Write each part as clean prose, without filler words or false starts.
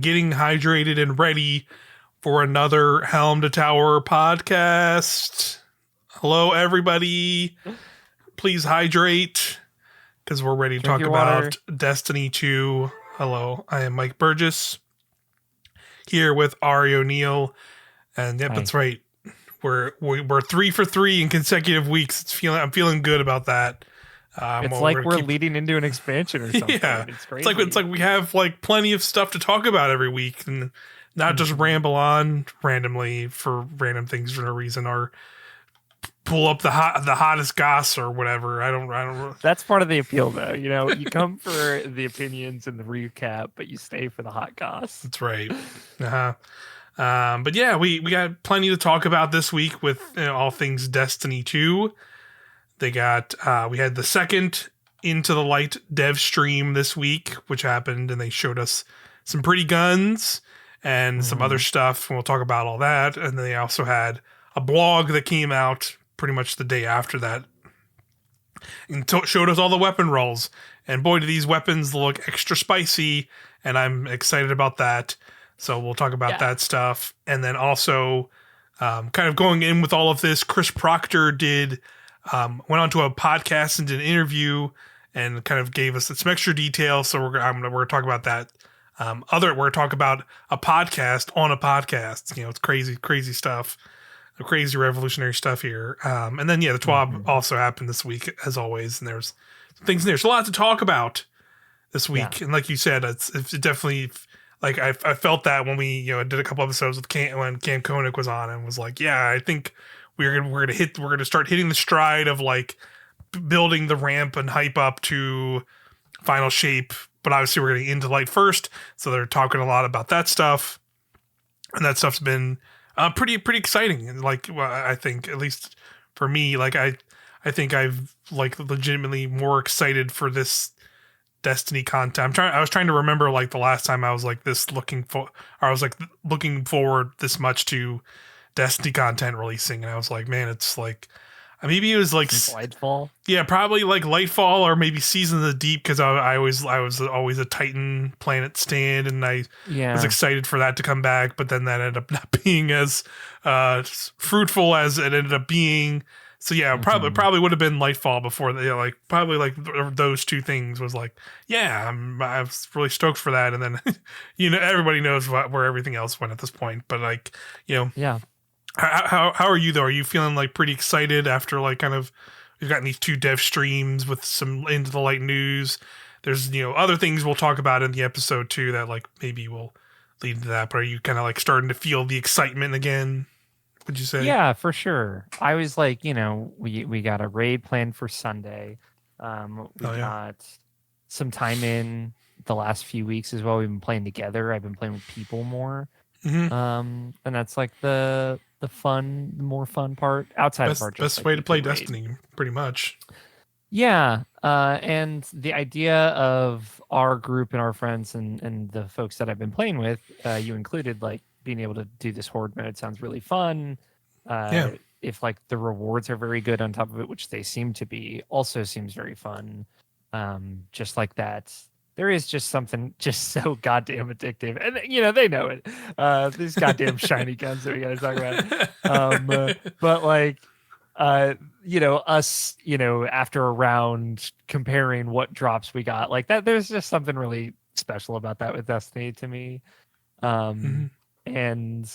getting hydrated and ready for another Helm to Tower podcast. Hello, everybody. Please hydrate because we're ready to talk about Destiny 2. Hello, I am Mike Burgess here with Auri O'Neill, and yep, that's right. We're 3 for 3 in consecutive weeks. I'm feeling good about that. It's like we're leading into an expansion or something. Yeah, it's crazy. It's like we have like plenty of stuff to talk about every week, and not just ramble on randomly for random things for no reason, or pull up the hottest goss or whatever. I don't. That's part of the appeal, though. You know, you come for the opinions and the recap, but you stay for the hot goss. That's right. But yeah, we got plenty to talk about this week with all things Destiny 2. We had the second Into the Light dev stream this week, which happened, and they showed us some pretty guns and some other stuff, and we'll talk about all that. And then they also had a blog that came out pretty much the day after that and showed us all the weapon rolls. And boy, do these weapons look extra spicy, and I'm excited about that. So we'll talk about that stuff. And then also kind of going in with all of this, Chris Proctor went on to a podcast and did an interview and kind of gave us some extra details. So we're going to talk about that. We're going to talk about a podcast on a podcast. You know, it's crazy stuff, crazy revolutionary stuff here. And then, the TWAB also happened this week, as always. And there's things there's a lot to talk about this week. Yeah. And like you said, it's definitely like I felt that when we did a couple episodes with when Cam Koenig was on and was like, yeah, I think we're gonna start hitting the stride of like building the ramp and hype up to final shape, but obviously we're getting into light first, so they're talking a lot about that stuff, and that stuff's been pretty exciting. And like, I think at least for me, like I think I've like legitimately more excited for this Destiny content. I was trying to remember like the last time I was like looking forward this much to Destiny content releasing, and I was like, man, it's like maybe it was like Lightfall. Yeah, probably like Lightfall or maybe Season of the Deep, because I was always a Titan planet stand, and I was excited for that to come back, but then that ended up not being as fruitful as it ended up being. So yeah, probably would have been Lightfall before probably like those two things was like, yeah, I was really stoked for that, and then everybody knows where everything else went at this point, but like How are you though? Are you feeling like pretty excited after like kind of we've gotten these two dev streams with some Into the Light news? There's other things we'll talk about in the episode too that like maybe will lead to that. But are you kind of like starting to feel the excitement again? Would you say? Yeah, for sure. I was like, we got a raid planned for Sunday. We got some time in the last few weeks as well. We've been playing together. I've been playing with people more. And that's like the more fun part outside of our best way to play Destiny, pretty much. Yeah. And the idea of our group and our friends and the folks that I've been playing with, you included, like being able to do this horde mode sounds really fun. If like the rewards are very good on top of it, which they seem to be, also seems very fun. Just like that. There is just something just so goddamn addictive. And, they know it. These goddamn shiny guns that we got to talk about. But like, us, after a round comparing what drops we got like that, there's just something really special about that with Destiny to me. And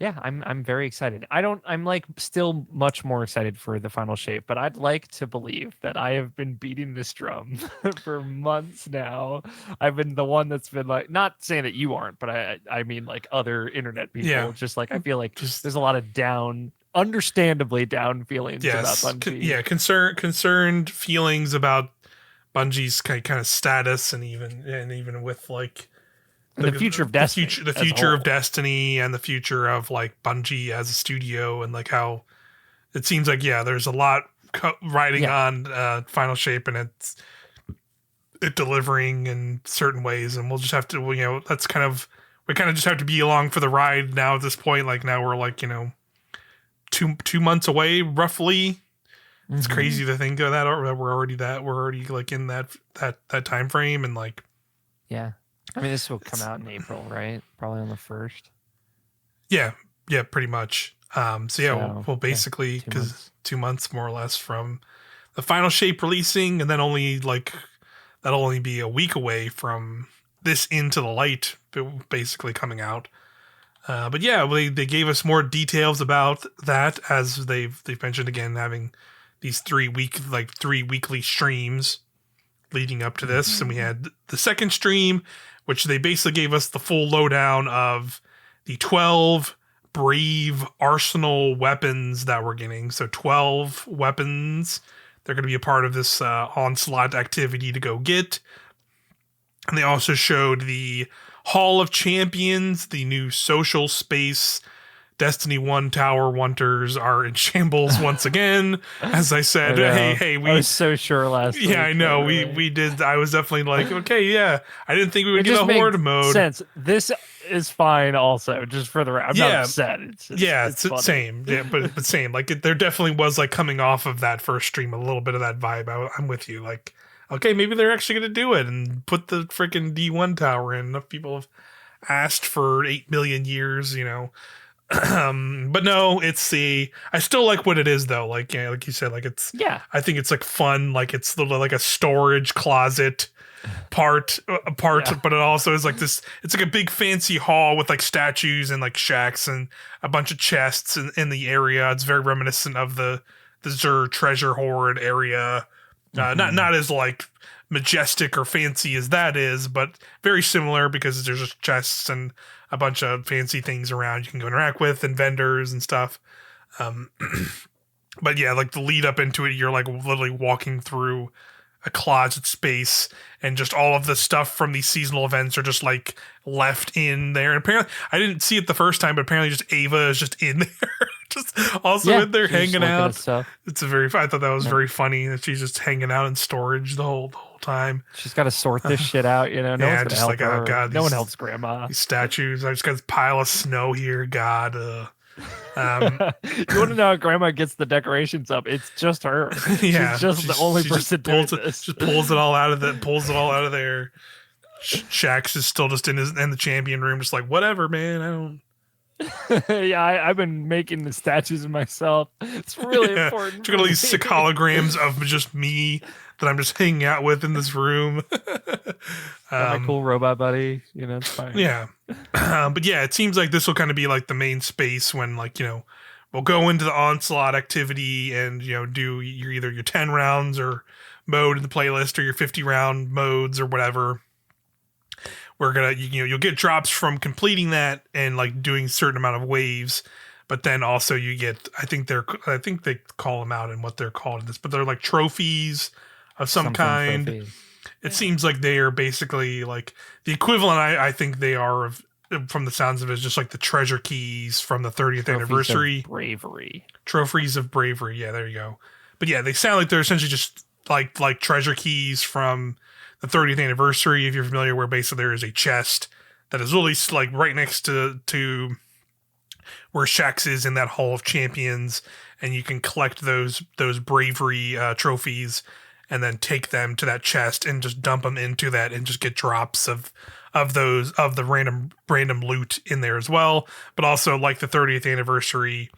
yeah, I'm very excited. I'm like still much more excited for the final shape, but I'd like to believe that I have been beating this drum for months now. I've been the one that's been like, not saying that you aren't, but I mean like other internet people, just like, I feel like there's a lot of understandably down feelings about Bungie. Concerned feelings about Bungie's kind of status, and even with like, the future of Destiny, the future of Destiny, and the future of like Bungie as a studio, and like how it seems like there's a lot riding on Final Shape, and it delivering in certain ways, and we'll just have to that's kind of we just have to be along for the ride now at this point. Like now we're like 2 months away roughly. It's crazy to think of that, or we're already like in that time frame, and like I mean, this will come out in April, right? Probably on the 1st. Yeah, pretty much. So yeah, we'll basically, 2 because months. 2 months more or less from the final shape releasing, and then that'll only be a week away from this Into the Light basically coming out. But yeah, they gave us more details about that, as they've mentioned again, having these 3 weekly streams leading up to this. And we had the second stream, which they basically gave us the full lowdown of the 12 brave arsenal weapons that we're getting. So 12 weapons. They're going to be a part of this onslaught activity to go get. And they also showed the Hall of Champions, the new social space. Destiny 1 Tower Wonders are in shambles once again. As I said, hey, I was so sure last week. Yeah, I know. We did. I was definitely like, okay, yeah. I didn't think we would get a horde mode. Sense. This is fine also, just for the I'm not upset. It's same. Yeah, but same. Like there definitely was like coming off of that first stream a little bit of that vibe. I'm with you. Like, okay, maybe they're actually going to do it and put the freaking D1 tower in. Enough people have asked for 8 million years, but no, I still like what it is though. Like, yeah, like you said, like I think it's like fun. Like it's like a storage closet part, but it also is like this, it's like a big fancy hall with like statues and like shacks and a bunch of chests in the area. It's very reminiscent of the Zur treasure hoard area. Not as like majestic or fancy as that is, but very similar because there's just chests and a bunch of fancy things around you can go interact with and vendors and stuff. But yeah, like the lead up into it, you're like literally walking through a closet space and just all of the stuff from these seasonal events are just like left in there. And apparently I didn't see it the first time, but apparently just Ava is just in there, just also in there hanging out. It's I thought that was very funny that she's just hanging out in storage the whole time. She's got to sort this shit out, No one's just help her. Oh God, no one helps Grandma. These statues. I just got this pile of snow here. God. You want to know how Grandma gets the decorations up? It's just her. Yeah, she's just the only person doing this. Just pulls it all out of there. Shax is still just in the champion room, just like whatever, man. I don't. Yeah, I've been making the statues of myself. It's really important. You're gonna these sick holograms of just me that I'm just hanging out with in this room. My cool robot buddy, it's fine. Yeah, but yeah, it seems like this will kind of be like the main space when we'll go into the onslaught activity and do either your 10 rounds or mode in the playlist or your 50 round modes or whatever. We're gonna you'll get drops from completing that and like doing a certain amount of waves, but then also you get I think they call them out in what they're called in this, but they're like trophies of some kind. Trophies. It seems like they are basically like the equivalent. I think they are of, from the sounds of it, is just like the treasure keys from the 30th anniversary. Trophies of bravery. Yeah, there you go. But yeah, they sound like they're essentially just like treasure keys from the 30th anniversary, if you're familiar, where basically there is a chest that is really like right next to where Shax is in that Hall of Champions, and you can collect those bravery trophies and then take them to that chest and just dump them into that and just get drops of the random loot in there as well. But also, like the 30th anniversary,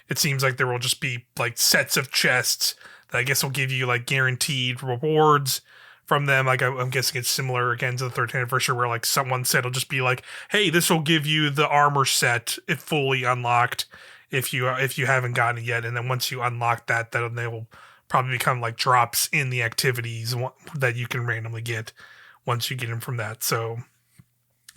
it seems like there will just be like sets of chests that I guess will give you like guaranteed rewards from them. Like I'm guessing it's similar again to the 13th anniversary, where like someone said it'll just be like, hey, this will give you the armor set if fully unlocked if you haven't gotten it yet, and then once you unlock that, then they will probably become like drops in the activities that you can randomly get once you get them from that. So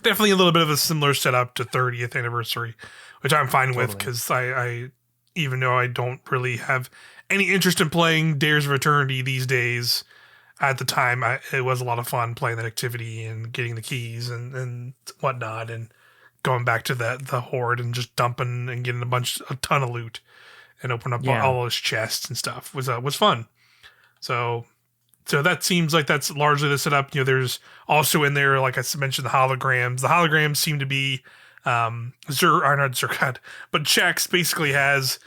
definitely a little bit of a similar setup to 30th anniversary, which I'm fine with, because I even though I don't really have any interest in playing Dares of Eternity these days, at the time, it was a lot of fun playing that activity and getting the keys and whatnot, and going back to the horde and just dumping and getting a ton of loot and open up all those chests and stuff was fun. So that seems like that's largely the setup. There's also in there, like I mentioned, the holograms. The holograms seem to be not Zurkad, but Shax basically has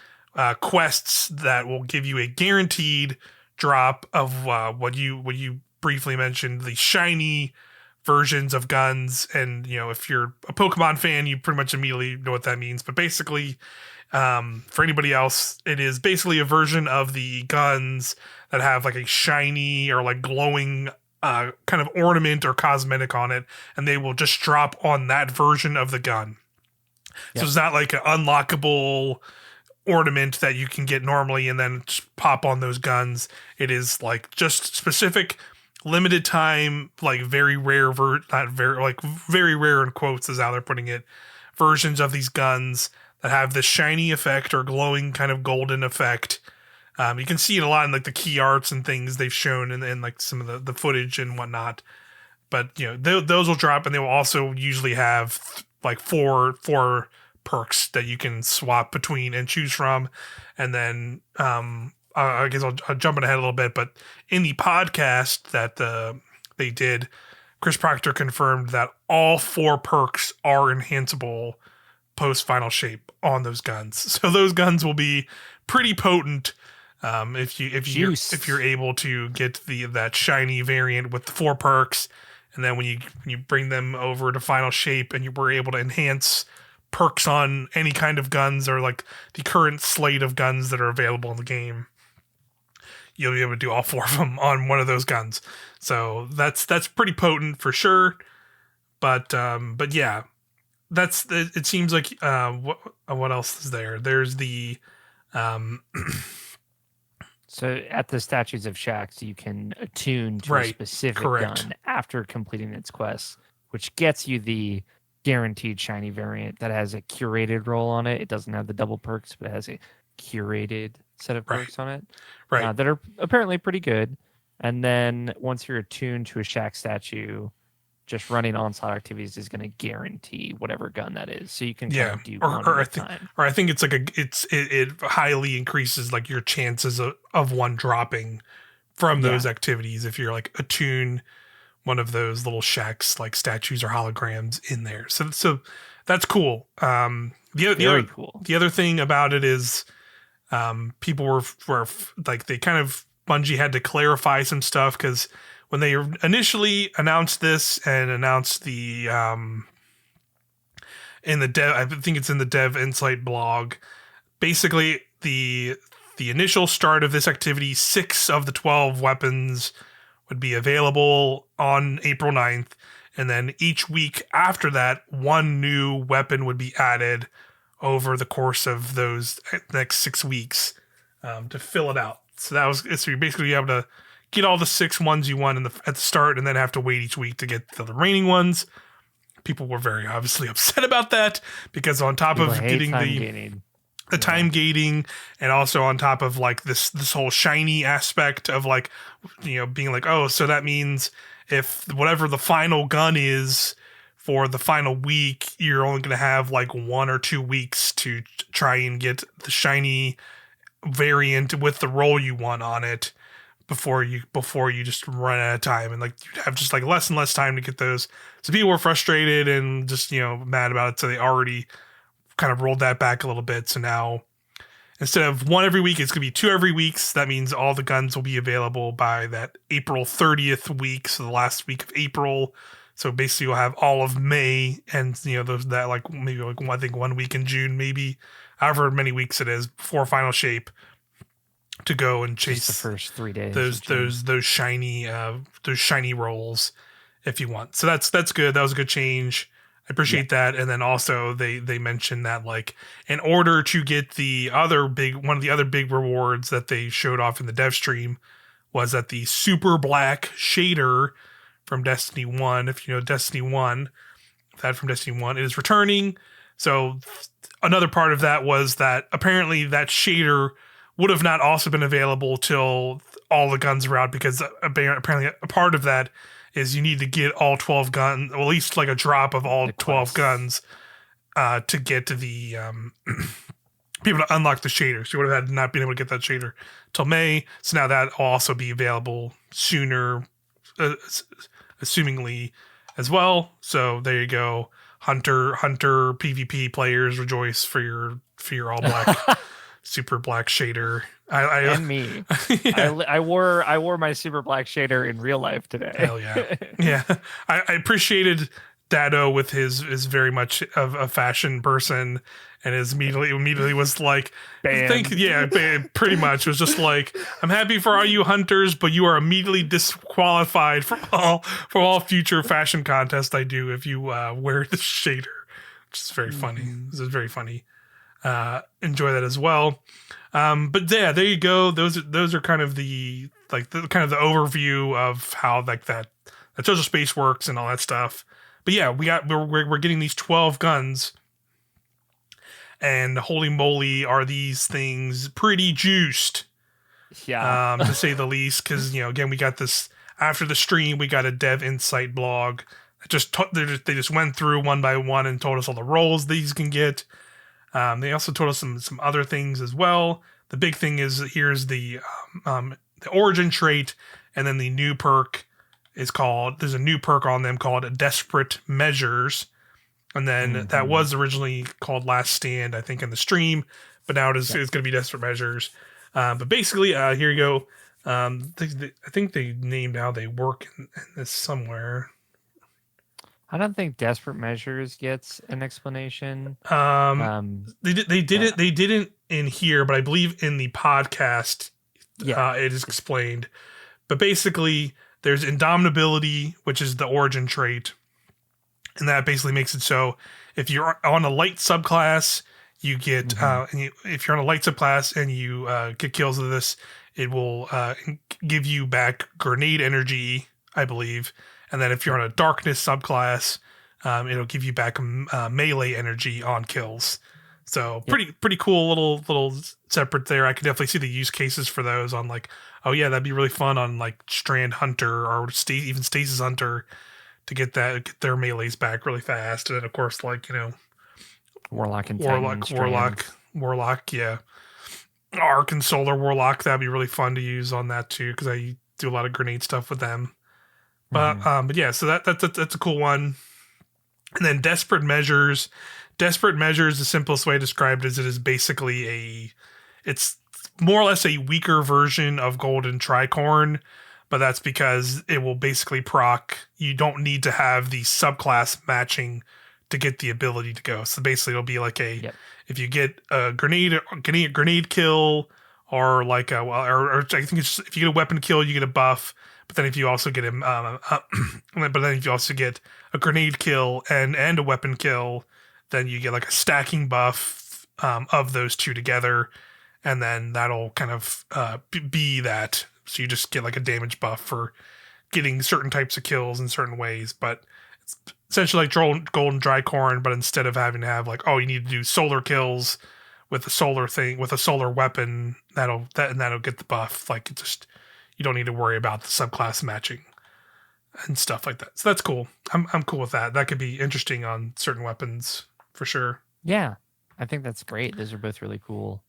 quests that will give you a guaranteed drop of what you briefly mentioned, the shiny versions of guns. And, if you're a Pokemon fan, you pretty much immediately know what that means. But basically, for anybody else, it is basically a version of the guns that have like a shiny or like glowing kind of ornament or cosmetic on it, and they will just drop on that version of the gun. So it's not like an unlockable ornament that you can get normally and then just pop on those guns. It is like just specific limited time, like very rare, very rare in quotes is how they're putting it, versions of these guns that have this shiny effect or glowing kind of golden effect. You can see it a lot in like the key arts and things they've shown and like some of the footage and whatnot. But those will drop, and they will also usually have like four perks that you can swap between and choose from. And then I guess I'll jump ahead a little bit, but in the podcast that they did, Chris Proctor confirmed that all 4 perks are enhanceable post final shape on those guns. So those guns will be pretty potent if you're able to get that shiny variant with the 4 perks. And then when you bring them over to final shape and you were able to enhance perks on any kind of guns or like the current slate of guns that are available in the game, you'll be able to do all 4 of them on one of those guns. So that's pretty potent for sure. But yeah, it seems like what else is there? There's the So at the Statues of Shaxx, you can attune to a specific gun after completing its quest, which gets you the guaranteed shiny variant that has a curated roll on it. It doesn't have the double perks, but it has a curated set of perks on it that are apparently pretty good. And then once you're attuned to a Shaxx statue, just running onslaught activities is going to guarantee whatever gun that is. So you can kind of do one at a time. Or I think it's like it highly increases like your chances of one dropping from those activities if you're like attune one of those little Shaxx like statues or holograms in there. So that's cool. The other thing about it is people were like they kind of Bungie had to clarify some stuff because when they initially announced this and announced the in the dev, I think it's in the Dev Insight blog, basically the initial start of this activity, 6 of the 12 weapons would be available on April 9th. And then each week after that, 1 new weapon would be added over the course of those next 6 weeks to fill it out. So you're basically able to get all the 6 ones you want at the start and then have to wait each week to get the remaining ones. People were very obviously upset about that because on top of getting the time gating and also on top of like this whole shiny aspect of like, being like, oh, so that means if whatever the final gun is for the final week, you're only going to have like 1 or 2 weeks to try and get the shiny variant with the roll you want on it before you just run out of time, and like you have just like less and less time to get those. So people were frustrated and just mad about it. So they already kind of rolled that back a little bit. So now instead of 1 every week, it's gonna be 2 every week. So that means all the guns will be available by that April 30th week, so the last week of April. So basically, you'll have all of May and those that like maybe like I think 1 week in June, maybe however many weeks it is before final shape, to go and chase just the first 3 days those shiny rolls if you want. So that's good. That was a good change. I appreciate that. And then also they mentioned that like in order to get one of the other big rewards that they showed off in the dev stream was that the super black shader from Destiny 1, if you know Destiny 1, that from Destiny 1 is returning. So another part of that was that apparently that shader would have not also been available till all the guns were out, because apparently a part of that is you need to get all 12 guns, or at least like a drop of all 12 guns to get to the people to unlock the shader. So you would have had not been able to get that shader till May. So now that will also be available sooner, assumingly as well. So there you go. Hunter PvP players rejoice for your all black super black shader And me. Yeah. I wore my super black shader in real life today. Hell yeah. Yeah. I appreciated Dado with his very much of a fashion person, and his immediately was like, Banned. pretty much was just like, I'm happy for all you hunters, but you are immediately disqualified from all future fashion contests I do if you wear the shader, which is very funny. This is very funny. Enjoy that as well. But yeah, there you go. Those are kind of the overview of how like that social space works and all that stuff. But yeah, we're getting these 12 guns, and holy moly, are these things pretty juiced, Yeah. to say the least. Because again, we got this after the stream. We got a dev insight blog. They just went through one by one and told us all the roles these can get. They also told us some other things as well. The big thing is here's the origin trait, and then the new perk is called. There's a new perk on them called Desperate Measures, and then that was originally called Last Stand, I think, in the stream, but now it's going to be Desperate Measures. But basically, here you go. I think they named how they work in this somewhere. I don't think Desperate Measures gets an explanation. They didn't in here, but I believe in the podcast, it is explained. But basically, there's Indomitability, which is the origin trait, and that basically makes it so if you're on a light subclass, you get if you're on a light subclass and you get kills with this, it will give you back grenade energy, I believe. And then if you're on a darkness subclass, it'll give you back melee energy on kills. So pretty cool little separate there. I could definitely see the use cases for those on like, oh yeah, that'd be really fun on like Strand Hunter or even Stasis Hunter to get their melees back really fast. And then of course like Warlock, yeah. Arc and Solar Warlock, that'd be really fun to use on that too, because I do a lot of grenade stuff with them. But yeah, so that's a cool one. And then Desperate Measures. Desperate Measures, the simplest way described is it is basically it's more or less a weaker version of Golden Tricorn, but that's because it will basically proc. You don't need to have the subclass matching to get the ability to go. So basically it'll be like if you get a grenade kill, or like or I think it's if you get a weapon kill, you get a buff. But then if you also get a grenade kill and a weapon kill, then you get like a stacking buff of those two together, and then that'll kind of be that. So you just get like a damage buff for getting certain types of kills in certain ways. But it's essentially like Golden Tricorn, but instead of having to have like, oh, you need to do solar kills with a solar thing with a solar weapon, that'll get the buff. Like it just. You don't need to worry about the subclass matching and stuff like that. So that's cool. I'm cool with that. That could be interesting on certain weapons for sure. Yeah, I think that's great. Those are both really cool.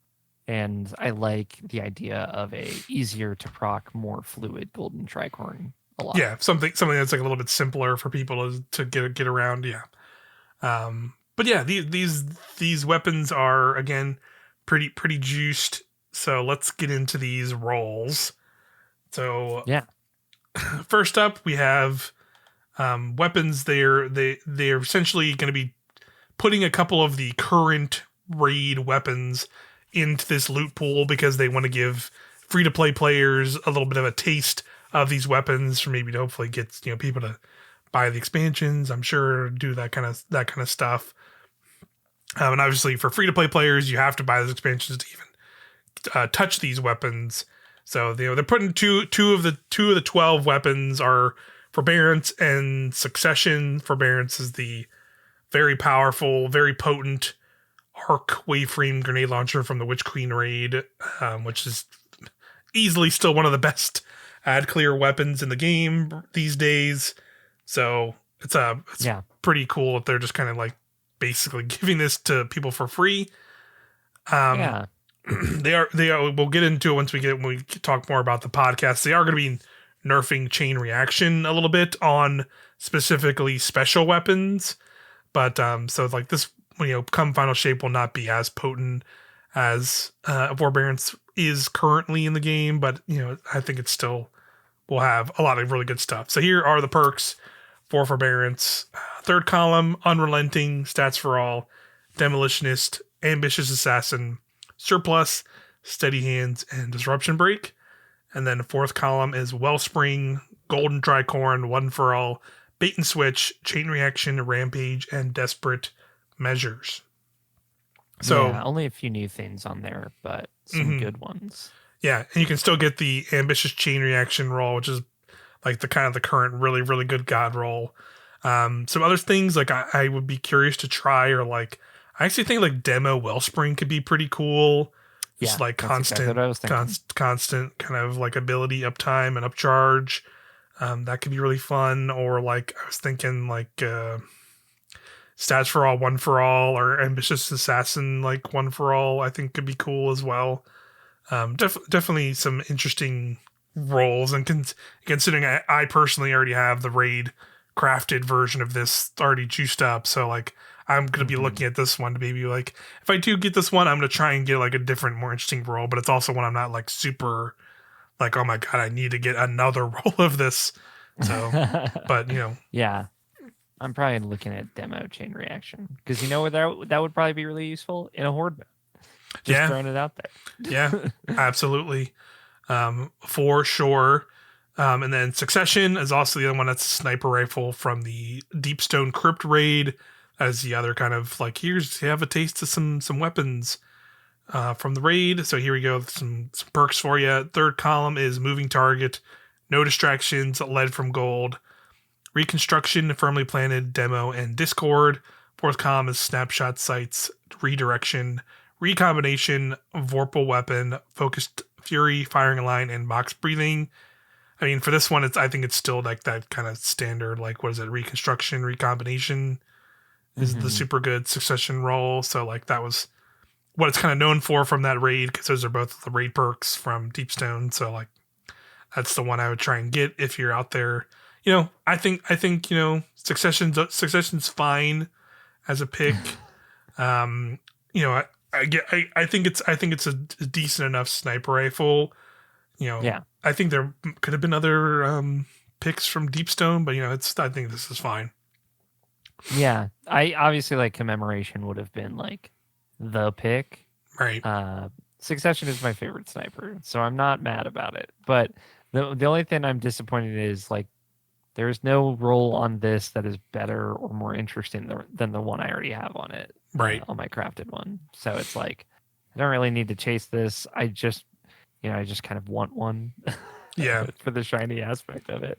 And I like the idea of a easier to proc, more fluid Golden Tricorn a lot. Yeah, something that's like a little bit simpler for people to get around. Yeah. But yeah, these weapons are again pretty juiced. So let's get into these roles. So yeah, first up we have weapons. They're essentially going to be putting a couple of the current raid weapons into this loot pool because they want to give free-to-play players a little bit of a taste of these weapons, for maybe to hopefully get people to buy the expansions. I'm sure do that kind of stuff. And obviously for free-to-play players, you have to buy those expansions to even touch these weapons. So they're putting two of the 12 weapons are Forbearance and Succession. Forbearance is the very powerful, very potent arc waveframe grenade launcher from the Witch Queen raid, which is easily still one of the best ad clear weapons in the game these days. So it's pretty cool if they're just kind of like basically giving this to people for free. They are. We'll get into it when we talk more about the podcast. They are going to be nerfing chain reaction a little bit on specifically special weapons, but so like this, come final shape will not be as potent as Forbearance is currently in the game, but I think it still will have a lot of really good stuff. So here are the perks for Forbearance. Third column, Unrelenting, Stats for All, Demolitionist, Ambitious Assassin, Surplus, Steady Hands, and Disruption Break. And then the fourth column is Wellspring, Golden Tricorn, One for All, Bait and Switch, Chain Reaction, Rampage, and Desperate Measures. So yeah, only a few new things on there, but some good ones. Yeah, and you can still get the Ambitious Chain Reaction roll, which is like the kind of the current really, really good God roll. Some other things like I would be curious to try, or like I actually think like Demo Wellspring could be pretty cool. Just like constant kind of like ability uptime and upcharge. That could be really fun. Or like I was thinking like Stats for All, One for All, or Ambitious Assassin, like One for All, I think could be cool as well. Definitely some interesting roles, and considering I personally already have the raid crafted version of this already juiced up, so like I'm gonna be looking at this one to maybe like if I do get this one, I'm gonna try and get like a different, more interesting role, but it's also one I'm not like super like, oh my god, I need to get another role of this. So, but yeah, I'm probably looking at Demo Chain Reaction because that would probably be really useful in a horde mode. Just throwing it out there. Yeah, absolutely. For sure. And then Succession is also the other one that's a sniper rifle from the Deepstone Crypt raid. As the other kind of like, you have a taste of some weapons from the raid. So here we go, some perks for you. Third column is Moving Target, No Distractions, Lead from Gold, Reconstruction, Firmly Planted, Demo, and Discord. Fourth column is Snapshot Sights, Redirection, Recombination, Vorpal Weapon, Focused Fury, Firing Line, and Mox Breathing. I mean, for this one, I think it's still like that kind of standard, like, what is it, Reconstruction, Recombination is the super good Succession roll. So, like, that was what it's kind of known for from that raid, because those are both the raid perks from Deepstone. So, like, that's the one I would try and get if you're out there. I think Succession's fine as a pick. I think it's a decent enough sniper rifle. Yeah. I think there could have been other picks from Deepstone, but I think this is fine. Yeah, I obviously like Commemoration would have been like the pick. Right. Succession is my favorite sniper, so I'm not mad about it. But the only thing I'm disappointed is like there's no role on this that is better or more interesting than the one I already have on it. Right. On my crafted one. So it's like I don't really need to chase this. I just kind of want one. Yeah. For the shiny aspect of it.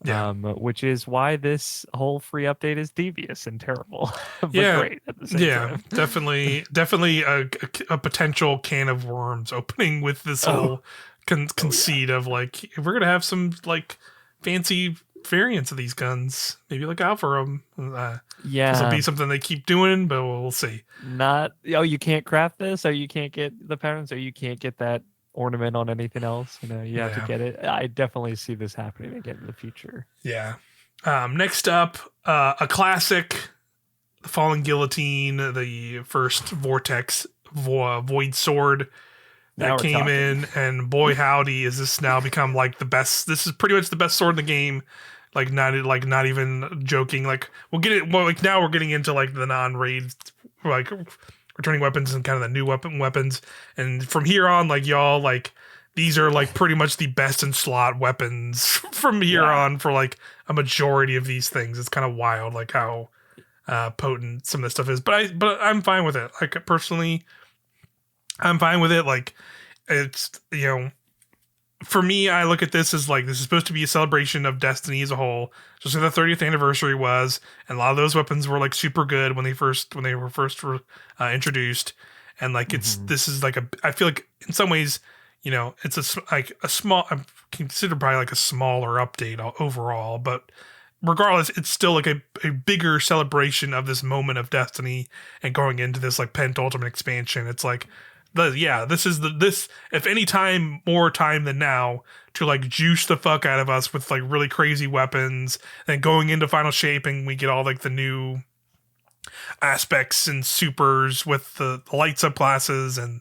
Yeah. Which is why this whole free update is devious and terrible. But great at the same time. Definitely a potential can of worms opening with this whole conceit of like, if we're gonna have some like fancy variants of these guns, maybe like Alpha. This will be something they keep doing, but we'll see. You can't craft this, or you can't get the patterns, or you can't get that ornament on anything else. You have to get it. I definitely see this happening again in the future. Yeah. Next up, a classic, the Fallen Guillotine, the first Vortex Void Sword that came in, and boy howdy, is this now become like the best. This is pretty much the best sword in the game. Not even joking. Like we'll get it. Well, like now we're getting into like the non-raid, like returning weapons and kind of the new weapons. And from here on, like y'all, like these are like pretty much the best in slot weapons from here on for like a majority of these things. It's kind of wild, like how potent some of this stuff is. But I'm fine with it. Like personally, I'm fine with it. Like it's, for me, I look at this as like, this is supposed to be a celebration of Destiny as a whole, just like the 30th anniversary was, and a lot of those weapons were like super good when they were first introduced, and like this is like I feel like in some ways, it's a small, I'm considered probably like a smaller update overall, but regardless, it's still like a bigger celebration of this moment of Destiny and going into this like Ultimate expansion. It's like, this is if any time, more time than now to like juice the fuck out of us with like really crazy weapons, and going into final shaping, we get all like the new aspects and supers with the light subclasses and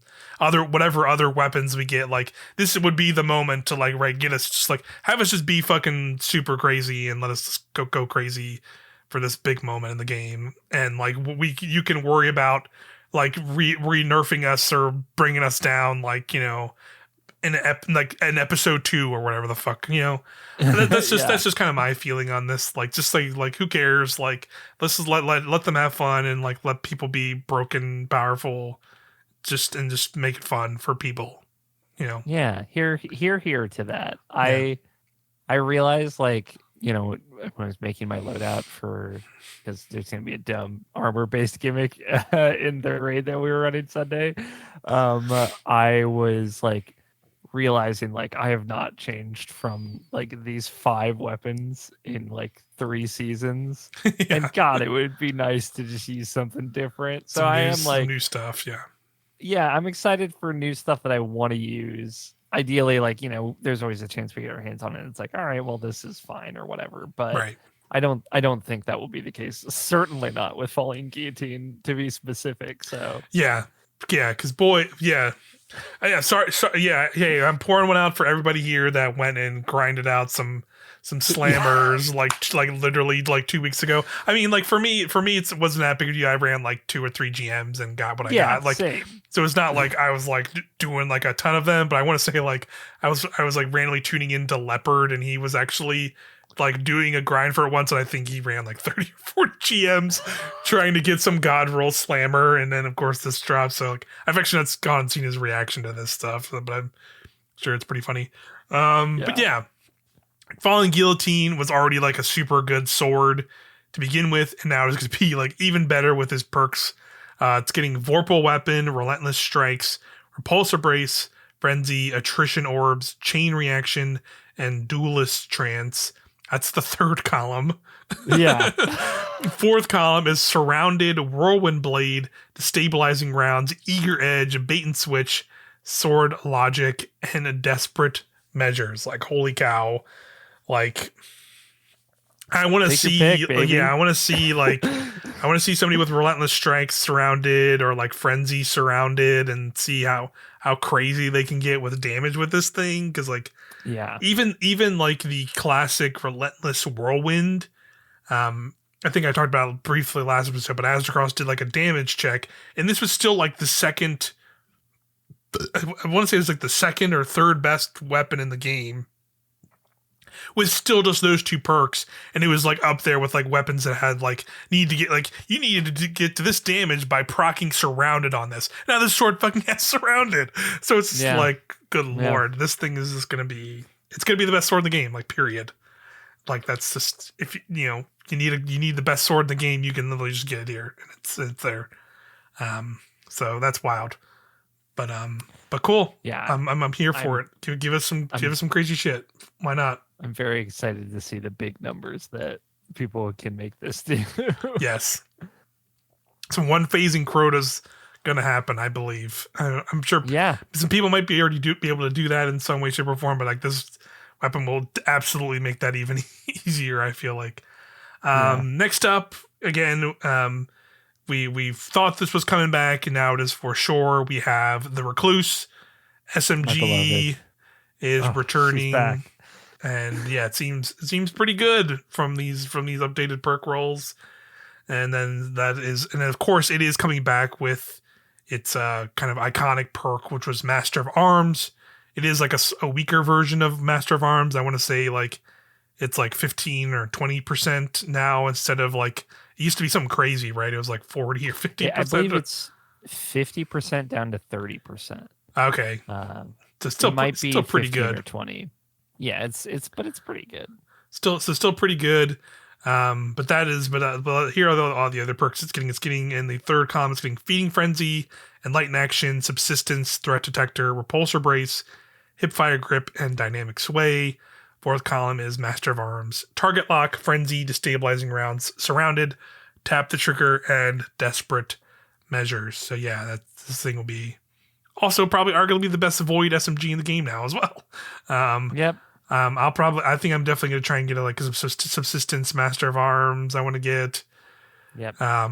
whatever other weapons we get. Like, this would be the moment to like, right, get us just like, have us just be fucking super crazy and let us just go crazy for this big moment in the game. And like, you can worry about like re-nerfing us or bringing us down, like, you know, in episode 2 or whatever the fuck, you know. That's just that's just kind of my feeling on this. Like, just like who cares? Like, let's just let them have fun and like let people be broken, powerful, just make it fun for people, you know. Yeah, here to that. I realized, like, you know, when I was making my loadout because there's gonna be a dumb armor based gimmick in the raid that we were running Sunday. I was like realizing like I have not changed from like these 5 weapons in like 3 seasons. And God, it would be nice to just use something different. So I am like new stuff. Yeah, I'm excited for new stuff that I want to use. Ideally, like, you know, there's always a chance we get our hands on it. It's like, all right, well, this is fine or whatever. But right. I don't think that will be the case. Certainly not with Falling Guillotine, to be specific. So because sorry, I'm pouring one out for everybody here that went and grinded out some slammers like literally like 2 weeks ago. I mean, like for me it wasn't that big of a deal. I ran like 2 or 3 GMs and got what I got. Like, same. So it's not like I was like doing like a ton of them, but I want to say like I was like randomly tuning into Leopard, and he was actually like doing a grind for it once, and I think he ran like 30 or 40 GMs trying to get some God roll slammer, and then of course this drops. So like, I've actually not gone and seen his reaction to this stuff, but I'm sure it's pretty funny. But yeah, Falling Guillotine was already like a super good sword to begin with, and now it's going to be like even better with his perks. It's getting Vorpal Weapon, Relentless Strikes, Repulsor Brace, Frenzy, Attrition Orbs, Chain Reaction, and Duelist Trance. That's the 3rd column. Yeah. 4th column is Surrounded, Whirlwind Blade, Destabilizing Rounds, Eager Edge, Bait and Switch, Sword Logic, and Desperate Measures. Like, holy cow. Like, I want to see, I want to see like, I want to see somebody with Relentless Strikes Surrounded or like Frenzy Surrounded and see how crazy they can get with damage with this thing. Cause like, even like the classic Relentless Whirlwind, I think I talked about it briefly last episode, but Aztecross did like a damage check, and this was still like the second, I want to say it was like the 2nd or 3rd best weapon in the game, with still just those 2 perks, and it was like up there with like weapons that had like you needed to get to this damage by proccing Surrounded on this. Now this sword fucking has Surrounded, so it's just like, good lord, this thing is just gonna be the best sword in the game, like, period. Like, that's just, if you need the best sword in the game, you can literally just get it here, and it's there. So that's wild, but cool. Yeah, I'm here for it. Give us some crazy shit. Why not? I'm very excited to see the big numbers that people can make this do. Yes. So 1 phasing Crota's gonna happen, I believe. I'm sure. Yeah. Some people might be able to do that in some way, shape, or form, but like this weapon will absolutely make that even easier, I feel like. Next up, again, we thought this was coming back, and now it is for sure. We have the Recluse SMG is returning. And yeah, it seems pretty good from these updated perk rolls. And then of course it is coming back with its kind of iconic perk, which was Master of Arms. It is like a weaker version of Master of Arms. I want to say like it's like 15 or 20% now, instead of like, it used to be something crazy, right? It was like 40 or 50%. Yeah, I believe it's 50% down to 30%. Okay. So still pretty good. Or 20. Yeah, it's pretty good. Still pretty good. But here are all the other perks it's getting in the 3rd column. It's getting Feeding Frenzy, Enlighten Action, Subsistence, Threat Detector, Repulsor Brace, Hipfire Grip, and Dynamic Sway. 4th column is Master of Arms, Target Lock, Frenzy, Destabilizing Rounds, Surrounded, Tap the Trigger, and Desperate Measures. So yeah, this thing will be also probably arguably the best Void SMG in the game now as well. Yep. I think I'm definitely going to try and get a subsistence Master of Arms. I want to get. Yep. I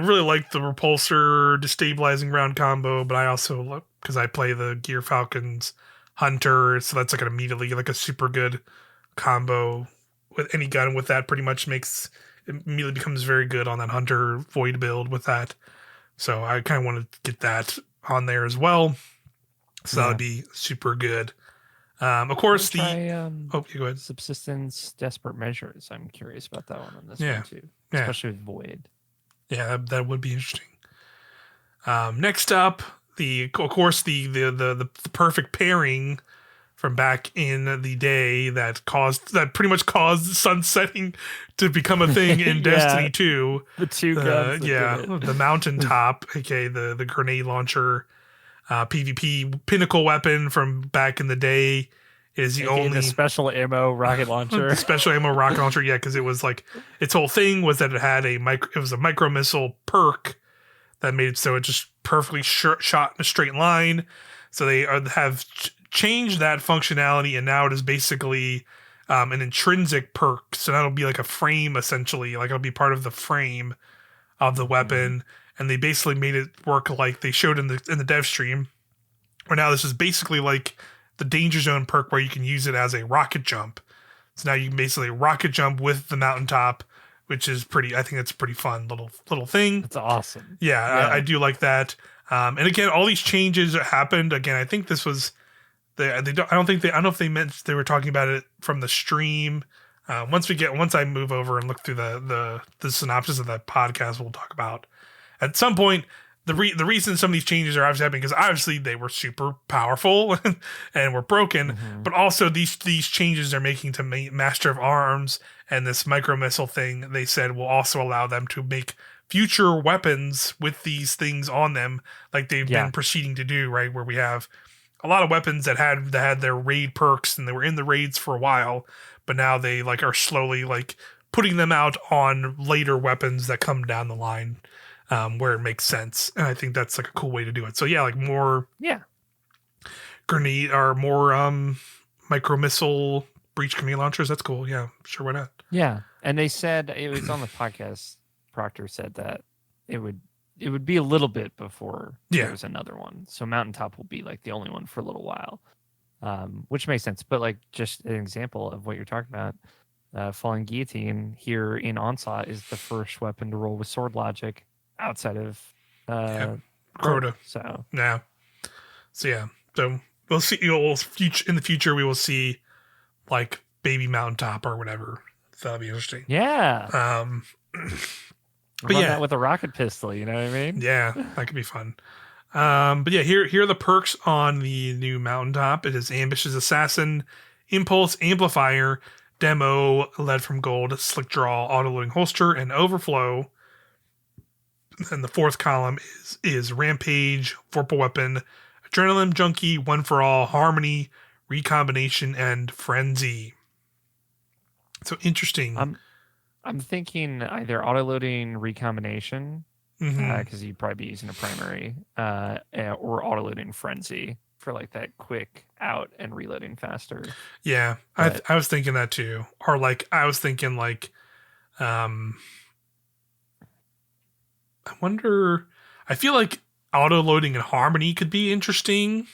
really like the repulsor destabilizing round combo, but I also, because I play the Gear Falcons Hunter, so that's like an immediately like a super good combo with any gun with that. Pretty much makes it immediately becomes very good on that Hunter Void build with that. So I kind of want to get that on there as well. So that would be super good. Of course, try, yeah, go ahead. Subsistence Desperate Measures. I'm curious about that one on this Yeah. one too, Yeah. especially with Void. Yeah, that would be interesting. Next up, of course the perfect pairing from back in the day that pretty much caused sunsetting to become a thing in Destiny 2. The two guns. The mountaintop, aka the grenade launcher, PvP pinnacle weapon from back in the day is the only the special ammo rocket launcher. The special ammo rocket launcher, yeah, because it was like its whole thing was that it was a micro missile perk that made it so it just perfectly shot in a straight line. So they have changed that functionality, and now it is basically an intrinsic perk. So that'll be like a frame essentially, like it'll be part of the frame of the weapon. And they basically made it work like they showed in the dev stream. Where now this is basically like the danger zone perk where you can use it as a rocket jump. So now you can basically rocket jump with the mountaintop, which is I think it's a pretty fun little thing. It's awesome. Yeah. I do like that. And again, all these changes that happened. Again, I think this was I don't know if they meant they were talking about it from the stream. Once I move over and look through the synopsis of that podcast, we'll talk about at some point. The reason some of these changes are obviously happening because obviously they were super powerful and were broken, but also these changes they're making to Master of Arms and this micro missile thing they said will also allow them to make future weapons with these things on them, like they've been proceeding to do, right? Where we have a lot of weapons that had their raid perks and they were in the raids for a while, but now they like are slowly like putting them out on later weapons that come down the line. Where it makes sense, and I think that's like a cool way to do it. So yeah, like more grenade or more micro missile breach grenade launchers. That's cool. Yeah, sure, why not? Yeah, and they said it was on the podcast. Proctor said that it would be a little bit before there was another one. So Mountaintop will be like the only one for a little while, which makes sense. But like just an example of what you're talking about, Falling Guillotine here in Onslaught is the first weapon to roll with sword logic outside of Crota. So we'll see. In the future we will see like baby mountaintop or whatever. So that'll be interesting. Yeah. But that with a rocket pistol, you know what I mean? Yeah, that could be fun. But yeah, here are the perks on the new mountaintop. It is Ambitious Assassin, Impulse Amplifier, Demo, Lead from Gold, Slick Draw, Auto Loading Holster, and Overflow. And the fourth column is Rampage, Vorpal Weapon, Adrenaline Junkie, One for All, Harmony, Recombination, and Frenzy. So interesting. I'm thinking either auto-loading Recombination, because you'd probably be using a primary, or auto-loading Frenzy for like that quick out and reloading faster. Yeah, I was thinking that too. Or like, I was thinking like, I wonder. I feel like auto loading and Harmony could be interesting.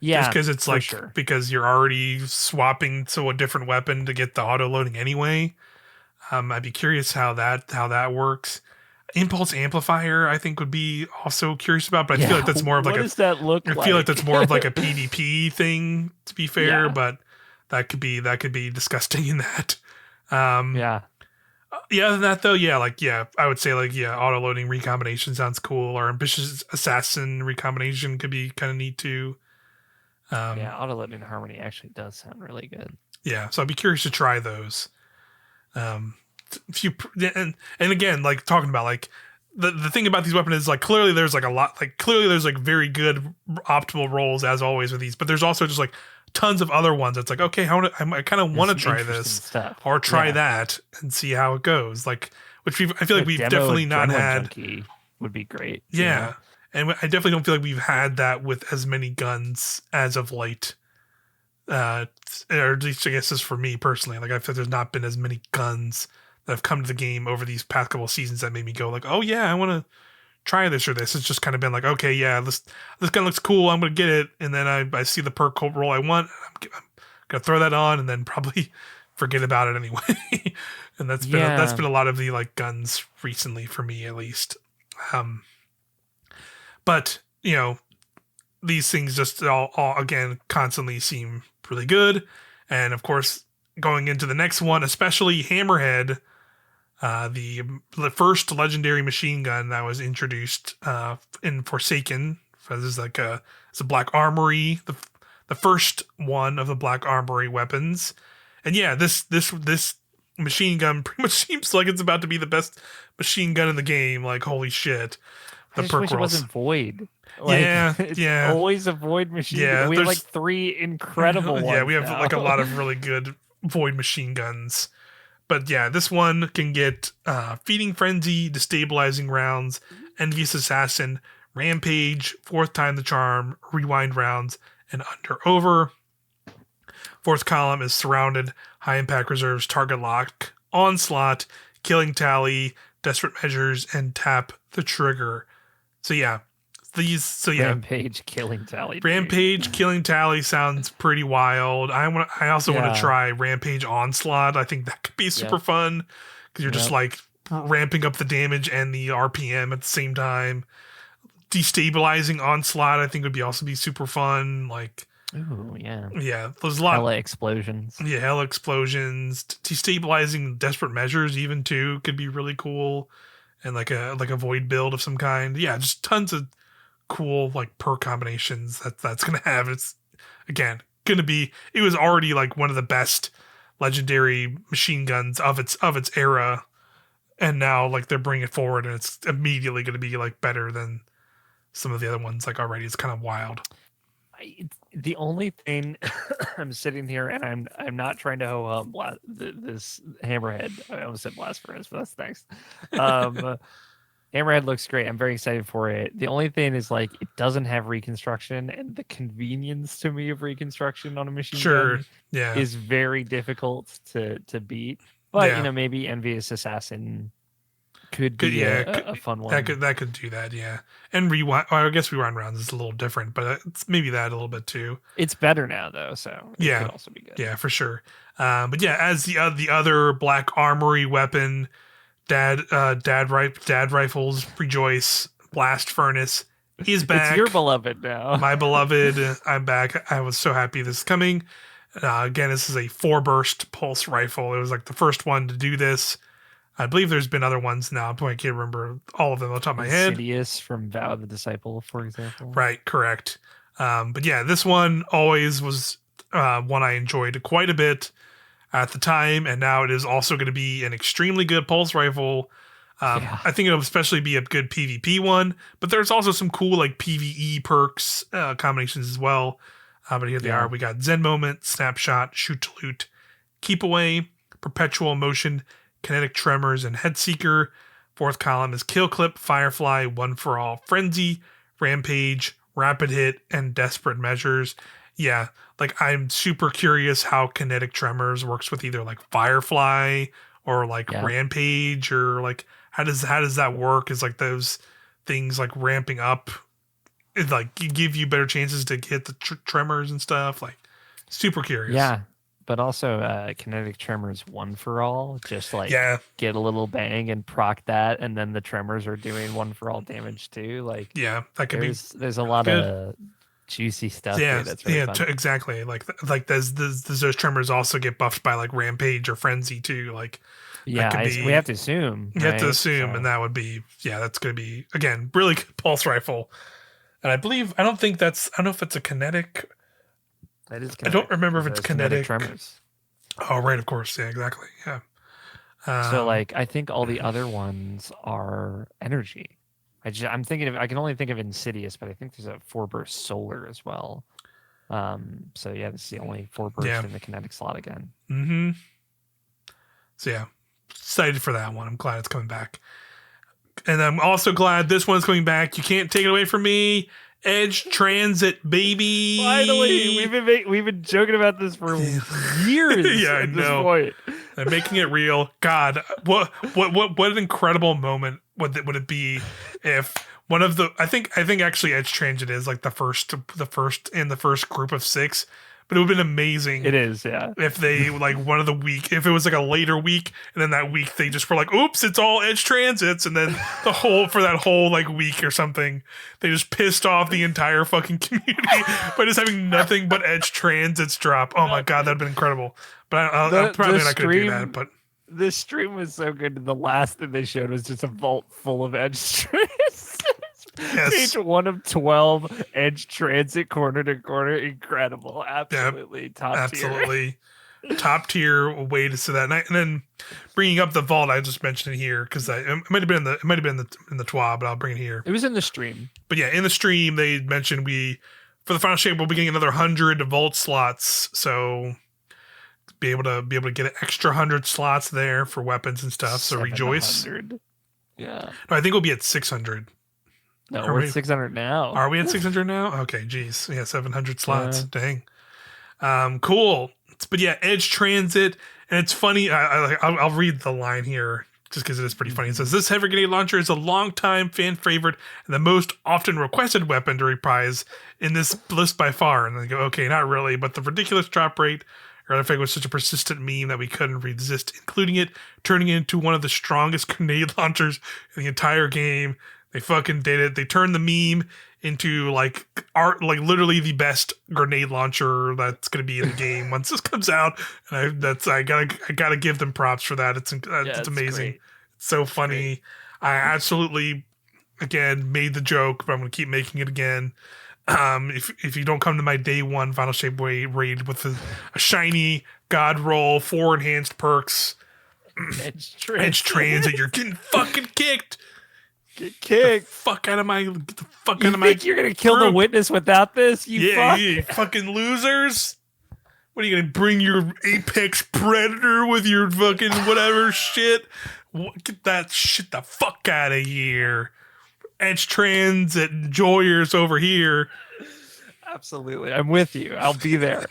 Yeah, just because it's like because you're already swapping to a different weapon to get the auto loading anyway. I'd be curious how that works. Impulse Amplifier, I think, would be also curious about, but I feel like that's more of like what does that look like? I feel like that's more of like a PvP thing, to be fair, but that could be disgusting in that. Yeah, other than that though, I would say auto loading recombination sounds cool, or Ambitious Assassin recombination could be kind of neat too. Auto loading Harmony actually does sound really good. Yeah, so I'd be curious to try those. And again, like talking about like the thing about these weapons is like clearly there's like a lot, like clearly there's like very good optimal rolls as always with these, but there's also just like tons of other ones. It's like, okay, I kind of want to try this or try that and see how it goes. Like, which I feel like we've definitely not had. Junkie would be great. Yeah. And I definitely don't feel like we've had that with as many guns as of late. Or at least I guess this is for me personally. Like I feel there's not been as many guns that have come to the game over these past couple of seasons that made me go like, oh yeah, I want to try this or this. It's just kind of been like, okay, yeah, this kind of looks cool. I'm going to get it. And then I see the perk roll I want. I'm going to throw that on and then probably forget about it anyway. And that's been a lot of the like guns recently for me, at least. But you know, these things just all again constantly seem really good. And of course, going into the next one, especially Hammerhead, the first legendary machine gun that was introduced in Forsaken. This is like it's a Black Armory, the first one of the Black Armory weapons. And yeah, this machine gun pretty much seems like it's about to be the best machine gun in the game. Like, holy shit. I just wish it wasn't void. It's always a void machine. Yeah, we have like 3 incredible ones. Yeah, we have now. like a lot of really good void machine guns. But yeah, this one can get Feeding Frenzy, Destabilizing Rounds, Envious Assassin, Rampage, Fourth Time the Charm, Rewind Rounds, and Under Over. Fourth column is Surrounded, High Impact Reserves, Target Lock, Onslaught, Killing Tally, Desperate Measures, and Tap the Trigger. So yeah, Rampage, Killing Tally. Rampage, Killing Tally sounds pretty wild. I also want to try Rampage Onslaught. I think that could be super fun because you're just like ramping up the damage and the RPM at the same time. Destabilizing Onslaught, I think would also be super fun. Like, ooh, yeah. Yeah, there's a lot. Hella explosions. Yeah, hella explosions. Destabilizing Desperate Measures even too could be really cool. And like a void build of some kind. Yeah, just tons of cool like perk combinations that's gonna have. It's again gonna be. It was already like one of the best legendary machine guns of its era, and now like they're bringing it forward, and it's immediately gonna be like better than some of the other ones. Like already, it's kind of wild. The only thing I'm sitting here and I'm not trying to ho hum this Hammerhead. I almost said Blast Furnace, but that's next. Hammerhead looks great. I'm very excited for it. The only thing is like it doesn't have reconstruction, and the convenience to me of reconstruction on a machine gun is very difficult to beat. But you know, maybe Envious Assassin could be a fun one. That could do that, yeah. And rewind. Well, I guess rewind rounds is a little different, but it's maybe that a little bit too. It's better now though, so it could also be good. Yeah, for sure. But yeah, as the other Black Armory weapon, Dad Rifles, Rejoice, Blast Furnace is back. It's your beloved now. My beloved. I'm back. I was so happy this is coming. Again, this is a 4-burst pulse rifle. It was like the first one to do this. I believe there's been other ones now. I can't remember all of them on the top of my head. Insidious from Vow of the Disciple, for example. Right, correct. But yeah, this one always was one I enjoyed quite a bit at the time, and now it is also going to be an extremely good pulse rifle. I think it'll especially be a good PvP one, but there's also some cool like PvE perks combinations as well. But here they are. We got Zen Moment, Snapshot, Shoot to Loot, Keep Away, Perpetual Motion, Kinetic Tremors, and Headseeker. Fourth column is Kill Clip, Firefly, One for All, Frenzy, Rampage, Rapid Hit, and Desperate Measures. Yeah, like I'm super curious how Kinetic Tremors works with either like Firefly or like Rampage, or like how does that work? Is like those things like ramping up, it like give you better chances to hit the tremors and stuff. Like super curious. Yeah. But also, Kinetic Tremors One for All, just like get a little bang and proc that, and then the tremors are doing One for All damage too. Like that could there's a lot of juicy stuff. Yeah, that's really fun. Exactly. Like those tremors also get buffed by like Rampage or Frenzy too. Like we have to assume. You have to assume, and that would be that's going to be again really good pulse rifle. And I don't know if it's a kinetic. That is kinetic. I don't remember if it's kinetic tremors. Oh, right, of course. Yeah, exactly. Yeah. So, like, I think all the other ones are energy. I can only think of Insidious, but I think there's a 4-burst solar as well. So yeah, this is the only 4-burst in the kinetic slot again. Mm-hmm. So yeah, excited for that one. I'm glad it's coming back. And I'm also glad this one's coming back. You can't take it away from me. Edge Transit, baby! Finally, we've been joking about this for years. Yeah, I know. This point. They're making it real. God, what an incredible moment would it be if one of the I think actually Edge Transit is like the first in the first group of 6, but it would have been amazing. It is, yeah. If they like one of the week, if it was like a later week, and then that week they just were like, "Oops, it's all Edge Transits," and then for that whole like week or something, they just pissed off the entire fucking community by just having nothing but Edge Transits drop. Oh my god, that'd been incredible. But I'm probably not going to do that. But this stream was so good. The last thing they showed was just a vault full of Edge Transits. Yes. Page 1 of 12, Edge Transit, corner to corner. Incredible. Absolutely top tier. Absolutely top tier way to see that. And then bringing up the vault, I just mentioned it here because it might have been in the TWA, but I'll bring it here. It was in the stream. But yeah, in the stream they mentioned for the final shape we'll be getting another 100 vault slots, so be able to get an extra 100 slots there for weapons and stuff. So rejoice. Yeah. No, I think we'll be at 600. No, we're at 600 now. Are we at 600 now? Okay, geez. Yeah, 700 slots. Yeah. Dang. Cool. But yeah, Edge Transit. And it's funny. I'll read the line here just because it is pretty funny. It says, this heavy grenade launcher is a long-time fan favorite and the most often requested weapon to reprise in this list by far. And they go, okay, not really, but the ridiculous drop rate or other thing was such a persistent meme that we couldn't resist including it, turning it into one of the strongest grenade launchers in the entire game. They fucking did it. They turned the meme into like literally the best grenade launcher that's going to be in the game once this comes out. And I gotta give them props for that. It's amazing. Great. It's so funny. I absolutely again made the joke, but I'm going to keep making it again. If you don't come to my day 1 Final Shape raid with a shiny God roll, 4 enhanced perks, Edge Transit, you're getting fucking kicked. Get kicked. Get the fuck out of my. You think you're gonna kill the witness without this? You fucking losers. What are you gonna bring your Apex Predator with your fucking whatever shit? Get that shit the fuck out of here. Edge Transit enjoyers over here. Absolutely, I'm with you. I'll be there.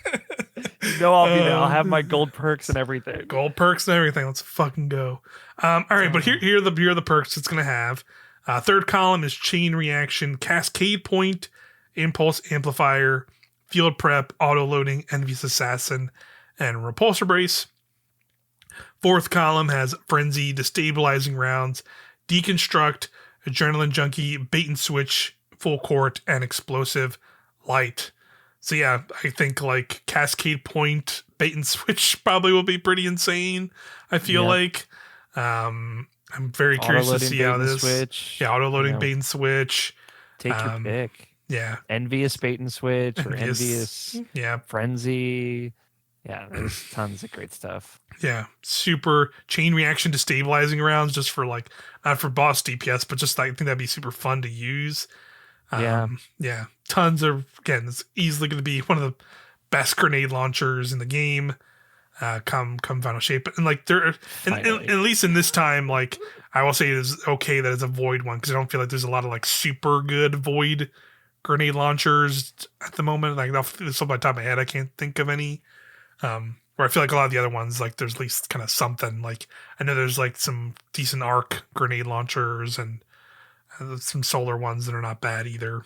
I'll be there. I'll have my gold perks and everything. Let's fucking go. All right, but here are the perks it's gonna have. Third column is Chain Reaction, Cascade Point, Impulse Amplifier, Field Prep, Auto Loading, Envious Assassin, and Repulsor Brace. Fourth column has Frenzy, Destabilizing Rounds, Deconstruct, Adrenaline Junkie, Bait and Switch, Full Court, and Explosive Light. So yeah, I think like Cascade Point, Bait and Switch probably will be pretty insane. I feel like. I'm very curious to see how this. Switch, auto loading bait and switch. Take your pick. Yeah, Envious bait and switch or envious. Yeah, Frenzy. Yeah, there's tons of great stuff. Yeah, super Chain Reaction Destabilizing Rounds just for like not for boss DPS, but just I think that'd be super fun to use. Yeah, tons of it's easily going to be one of the best grenade launchers in the game. Come Final Shape, and like there, and at least in this time, like I will say it is okay that it's a void one because I don't feel like there's a lot of like super good void grenade launchers at the moment. Like off the top of my head, I can't think of any. Where I feel like a lot of the other ones, like there's at least kind of something. Like I know there's like some decent arc grenade launchers and some solar ones that are not bad either.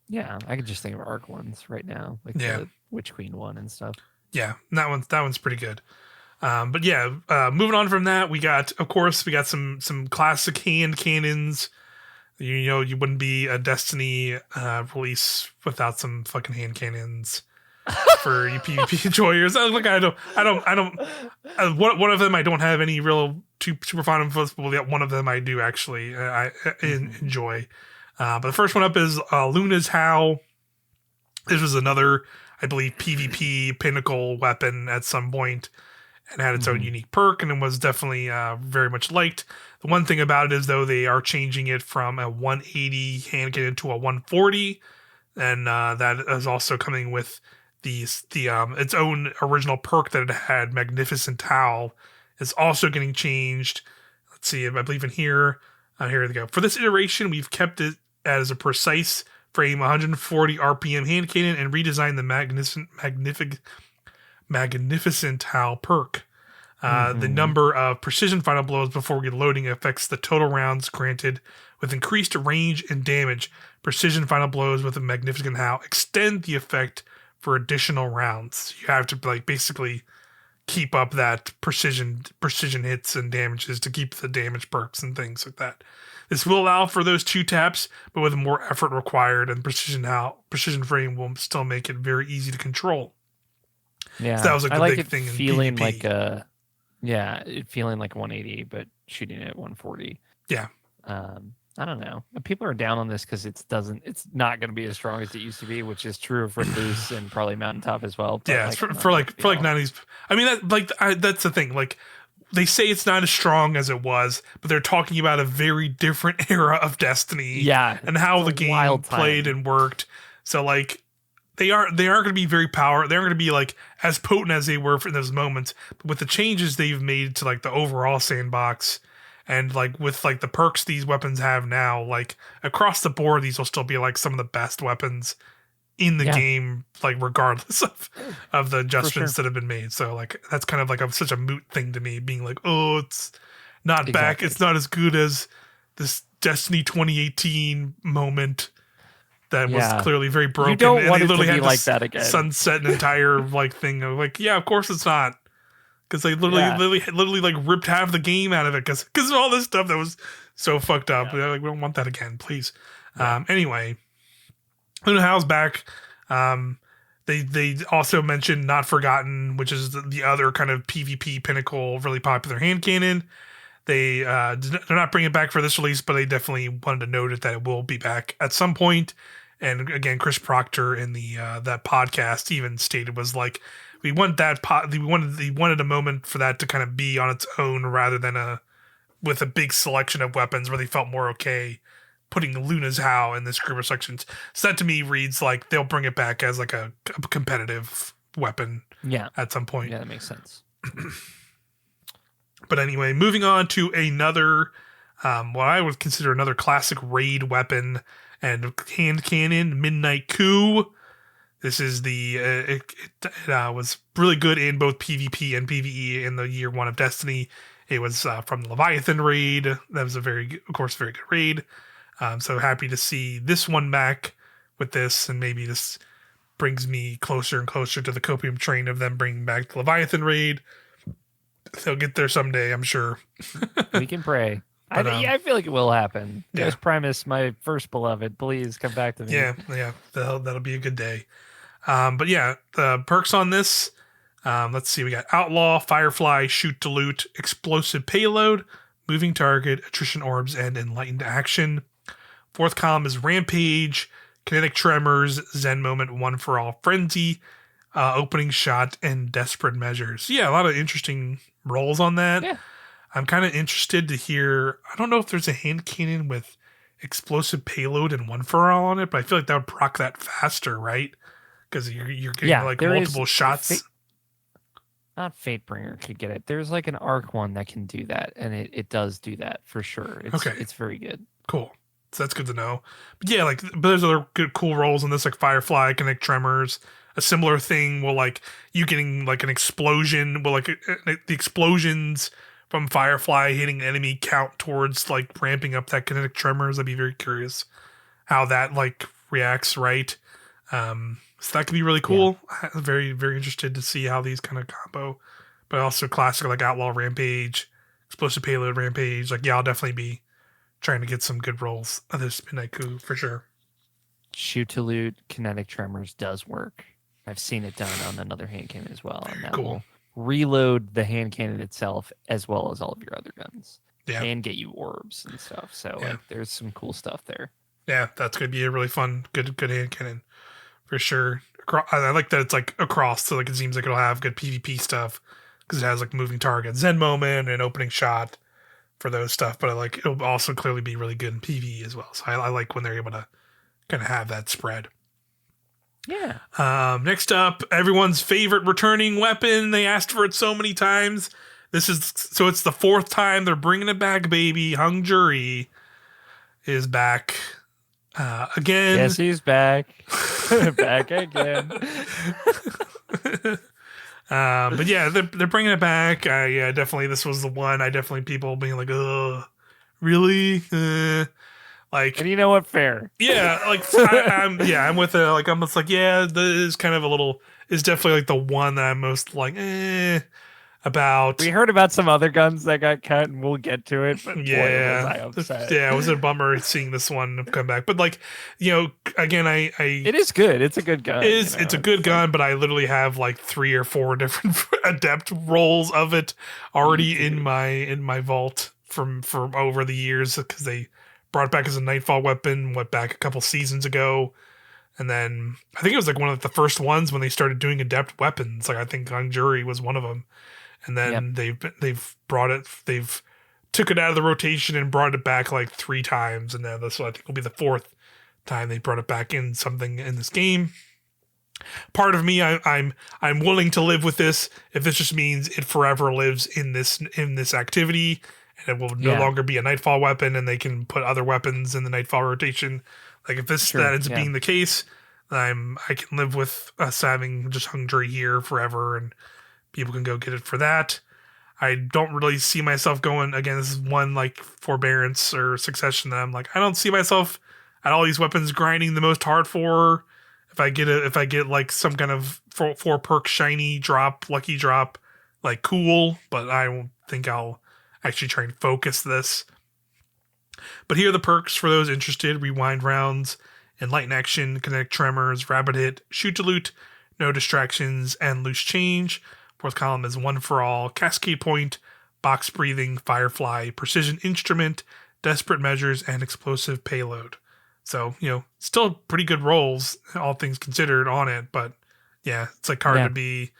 Yeah, I could just think of arc ones right now, like the Witch Queen one and stuff. Yeah, that one's pretty good. But yeah, moving on from that, we got some classic hand cannons. You wouldn't be a Destiny release without some fucking hand cannons for you PvP enjoyers. Look, I don't. One of them I don't have any real super fond of, but one of them I do actually enjoy. But the first one up is Luna's Howl. This was another, I believe, PvP pinnacle weapon at some point and had its own unique perk, and it was definitely very much liked. The one thing about it is, though, they are changing it from a 180 hand cannon to a 140, and that is also coming with its own original perk that it had, Magnificent Howl, is also getting changed. Let's see, I believe in here. Here we go. For this iteration, we've kept it as a precise frame 140 RPM hand cannon and redesigned the magnificent Howl perk. The number of precision final blows before reloading affects the total rounds granted with increased range and damage. Precision final blows with a magnificent how extend the effect for additional rounds. You have to like basically keep up that precision hits and damages to keep the damage perks and things like that. This will allow for those 2 taps, but with more effort required, and precision frame will still make it very easy to control. Yeah, So that was like the big thing in feeling PvP. like a feeling like 180, but shooting at 140. Yeah. I don't know. People are down on this because it's not going to be as strong as it used to be, which is true of Recluse and probably Mountaintop as well. But yeah, like, for 90s. I mean, that's the thing. Like, they say it's not as strong as it was, but they're talking about a very different era of Destiny. Yeah, and how the game played and worked. So like, they aren't going to be very powerful. They aren't going to be like as potent as they were in those moments. But with the changes they've made to like the overall sandbox, and like with like the perks these weapons have now, like across the board, these will still be like some of the best weapons in the game, like regardless of the adjustments that have been made. So like that's kind of like such a moot thing to me, being like, oh, it's not back. It's not as good as this Destiny 2018 moment that was clearly very broken. You don't want they it to literally be had like that again. Sunset an entire like thing of like, yeah, of course it's not. Because they literally like ripped half the game out of it because of all this stuff that was so fucked up. They're like, we don't want that again, please. Anyway, Luna Hal's back. They also mentioned Not Forgotten, which is the other kind of PvP pinnacle, really popular hand cannon. They're not bringing it back for this release, but they definitely wanted to note it that it will be back at some point. And again, Chris Proctor in the that podcast even stated was like, we want that we wanted a moment for that to kind of be on its own rather than with a big selection of weapons where they felt more okay putting Luna's How in this group of sections. So that to me reads like they'll bring it back as like a competitive weapon at some point. Yeah, that makes sense. But anyway, moving on to another, what I would consider another classic raid weapon and hand cannon, Midnight Coup. This is it was really good in both PvP and PvE in the year 1 of Destiny. It was from the Leviathan raid. That was very good raid. So happy to see this one back with this, and maybe this brings me closer and closer to the copium train of them bringing back the Leviathan raid. They'll get there someday, I'm sure. We can pray. But, I feel like it will happen. Ghost Primus, my first beloved, please come back to me. Yeah, that'll be a good day. But yeah, the perks on this, let's see, we got Outlaw, Firefly, Shoot to Loot, Explosive Payload, Moving Target, Attrition Orbs, and Enlightened Action. 4th column is Rampage, Kinetic Tremors, Zen Moment, One for All, Frenzy, Opening Shot, and Desperate Measures. Yeah, a lot of interesting roles on that. Yeah. I'm kind of interested to hear, I don't know if there's a hand cannon with Explosive Payload and One for All on it, but I feel like that would proc that faster, right? Because you're getting like multiple shots. Not Fatebringer could get it. There's like an Arc one that can do that, and it does do that for sure. It's very good. Cool. So that's good to know. But yeah, but there's other good cool roles in this, like Firefly, Kinetic Tremors. A similar thing will like you getting like an explosion. Will like the explosions from Firefly hitting enemy count towards like ramping up that Kinetic Tremors. I'd be very curious how that like reacts, right? So that could be really cool. Yeah. I'm very, very interested to see how these kind of combo, but also classic like Outlaw Rampage, Explosive Payload Rampage. Like, yeah, I'll definitely be trying to get some good rolls of this Midnight Coup for sure. Shoot to Loot, Kinetic Tremors does work. I've seen it done on another hand cannon as well. And that will reload the hand cannon itself as well as all of your other guns. Yeah. And get you orbs and stuff. So like there's some cool stuff there. Yeah, that's going to be a really fun, good hand cannon for sure. I like that it's like across, so like it seems like it'll have good PvP stuff because it has like moving target, Zen Moment, and opening shot for those stuff. But it'll also clearly be really good in PvE as well. So I like when they're able to kind of have that spread. Yeah. Next up, everyone's favorite returning weapon. They asked for it so many times. It's the 4th time they're bringing it back, baby. Hung Jury is back again. Yes, he's back. Back again. But yeah, they're bringing it back. Yeah, definitely. This was the one. I definitely people being like, "Ugh, really?" Like, And you know what? Fair. yeah, like I'm with it. Like, I'm just like, yeah, this is kind of a little. Is definitely like the one that I'm most like, about. We heard about some other guns that got cut, and we'll get to it. But boy, was Yeah, I upset. yeah, it was a bummer seeing this one come back. But like, again, I It is good. It's a good gun. it's a good gun, but I literally have like 3 or 4 different adept rolls of it already in my vault from over the years because they brought it back as a nightfall weapon, went back a couple seasons ago, and then I think it was like one of the first ones when they started doing adept weapons. Like I think Jury was one of them, and then they've brought it, they've took it out of the rotation and brought it back like 3 times, and now this I think will be the 4th time they brought it back in something in this game. Part of me, I'm willing to live with this if this just means it forever lives in this activity, and it will no longer be a nightfall weapon, and they can put other weapons in the nightfall rotation. Like if that ends up being the case, I can live with us having just Hung Jury here forever, and people can go get it for that. I don't really see myself going again. This is one like forbearance or succession that I'm like, I don't see myself at all these weapons grinding the most hard for. If I get like some kind of 4 perk shiny drop, lucky drop, like cool, but I don't think I'll actually try and focus this. But here are the perks for those interested: rewind rounds, enlighten action, kinetic tremors, rapid hit, shoot to loot, no distractions, and loose change. 4th column is one for all, cascade point, box breathing, firefly, precision instrument, desperate measures, and explosive payload. So, still pretty good rolls, all things considered, on it. But yeah, it's like hard to be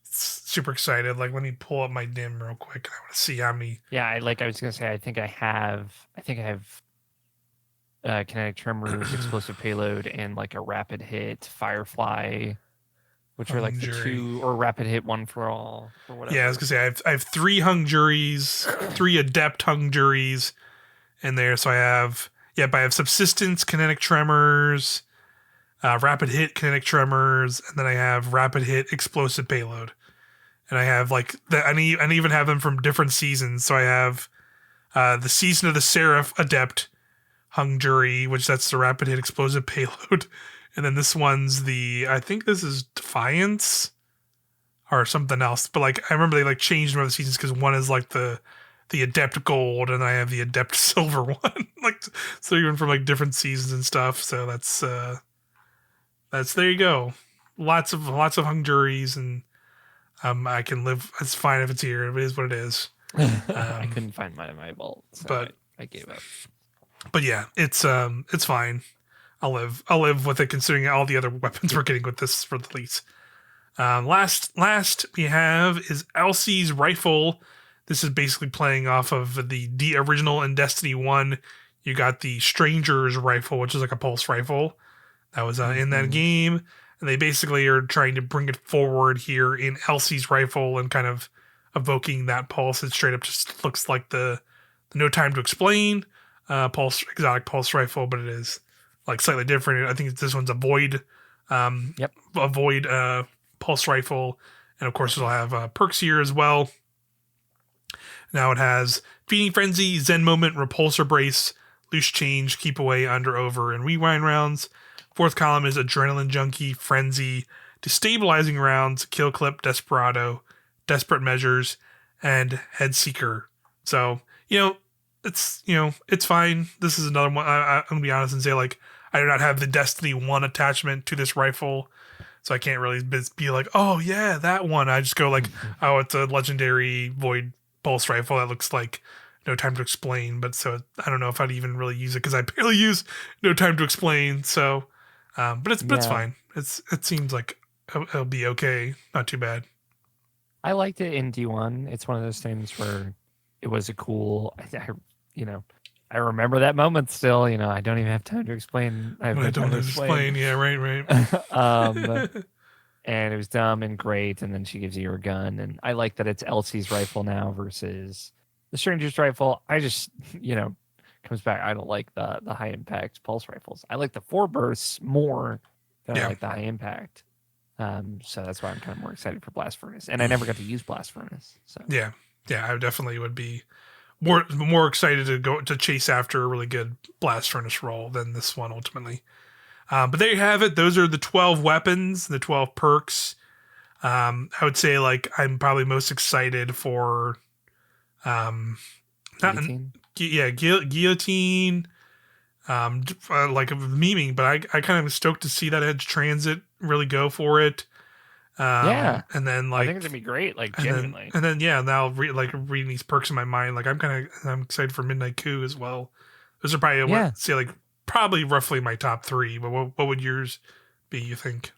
super excited. Like, let me pull up my dim real quick. I want to see how many. Yeah, I was gonna say, I think I have kinetic tremors, explosive payload, and like a rapid hit, firefly, which are like the 2, or rapid hit, one for all, or whatever. Yeah, I was gonna say I have 3 hung juries, 3 adept hung juries in there. So I have subsistence, kinetic tremors, rapid hit, kinetic tremors, and then I have rapid hit, explosive payload. And I have like that. I even have them from different seasons. So I have the season of the Seraph adept hung jury, which that's the rapid hit, explosive payload. And then this one's I think this is Defiance or something else. But like I remember they like changed one of the seasons because one is like the adept gold, and I have the adept silver one. Like, so even from like different seasons and stuff. So that's there you go. Lots of hung juries, and I can live. It's fine if it's here. It is what it is. I couldn't find mine in my vault, so but I gave up. But yeah, it's fine. I'll live with it considering all the other weapons we're getting with this for the release. Last we have is Elsie's rifle. This is basically playing off of the original in Destiny 1. You got the Stranger's rifle, which is like a pulse rifle that was in that game. And they basically are trying to bring it forward here in Elsie's rifle and kind of evoking that pulse. It straight up just looks like the No Time to Explain exotic pulse rifle, but it is like slightly different. I think this one's a void, a void pulse rifle, and of course it'll have perks here as well. Now it has Feeding Frenzy, Zen Moment, Repulsor Brace, Loose Change, Keep Away, Under, Over, and Rewind rounds. 4th column is Adrenaline Junkie, Frenzy, Destabilizing Rounds, Kill Clip, Desperado, Desperate Measures, and Head Seeker. So, it's fine. This is another one. I'm going to be honest and say, like, I do not have the Destiny 1 attachment to this rifle, so I can't really be like, oh, yeah, that one. I just go like, oh, it's a legendary void pulse rifle that looks like No Time to Explain. But so I don't know if I'd even really use it because I barely use No Time to Explain. So, but it's fine. It seems like it'll be okay. Not too bad. I liked it in D1. It's one of those things where it was a cool, I remember that moment still. I don't even have time to explain. I don't have to explain. Yeah, right. And it was dumb and great. And then she gives you your gun. And I like that it's Elsie's rifle now versus the Stranger's rifle. I just, comes back. I don't like the high impact pulse rifles. I like the 4 bursts more than I like the high impact. So that's why I'm kind of more excited for Blast Furnace. And I never got to use Blast Furnace. So Yeah. I definitely would be more excited to go to chase after a really good Blast Furnace roll than this one ultimately. But there you have it. Those are the 12 weapons, the 12 perks. I would say like I'm probably most excited for Guillotine. Guillotine. Like memeing, but I kind of stoked to see that Edge Transit really go for it. And then like I think it's gonna be great. Like and genuinely. then now reading these perks in my mind, like I'm excited for Midnight Coup as well. Those are probably say like probably roughly my top three. But what would yours be? You think?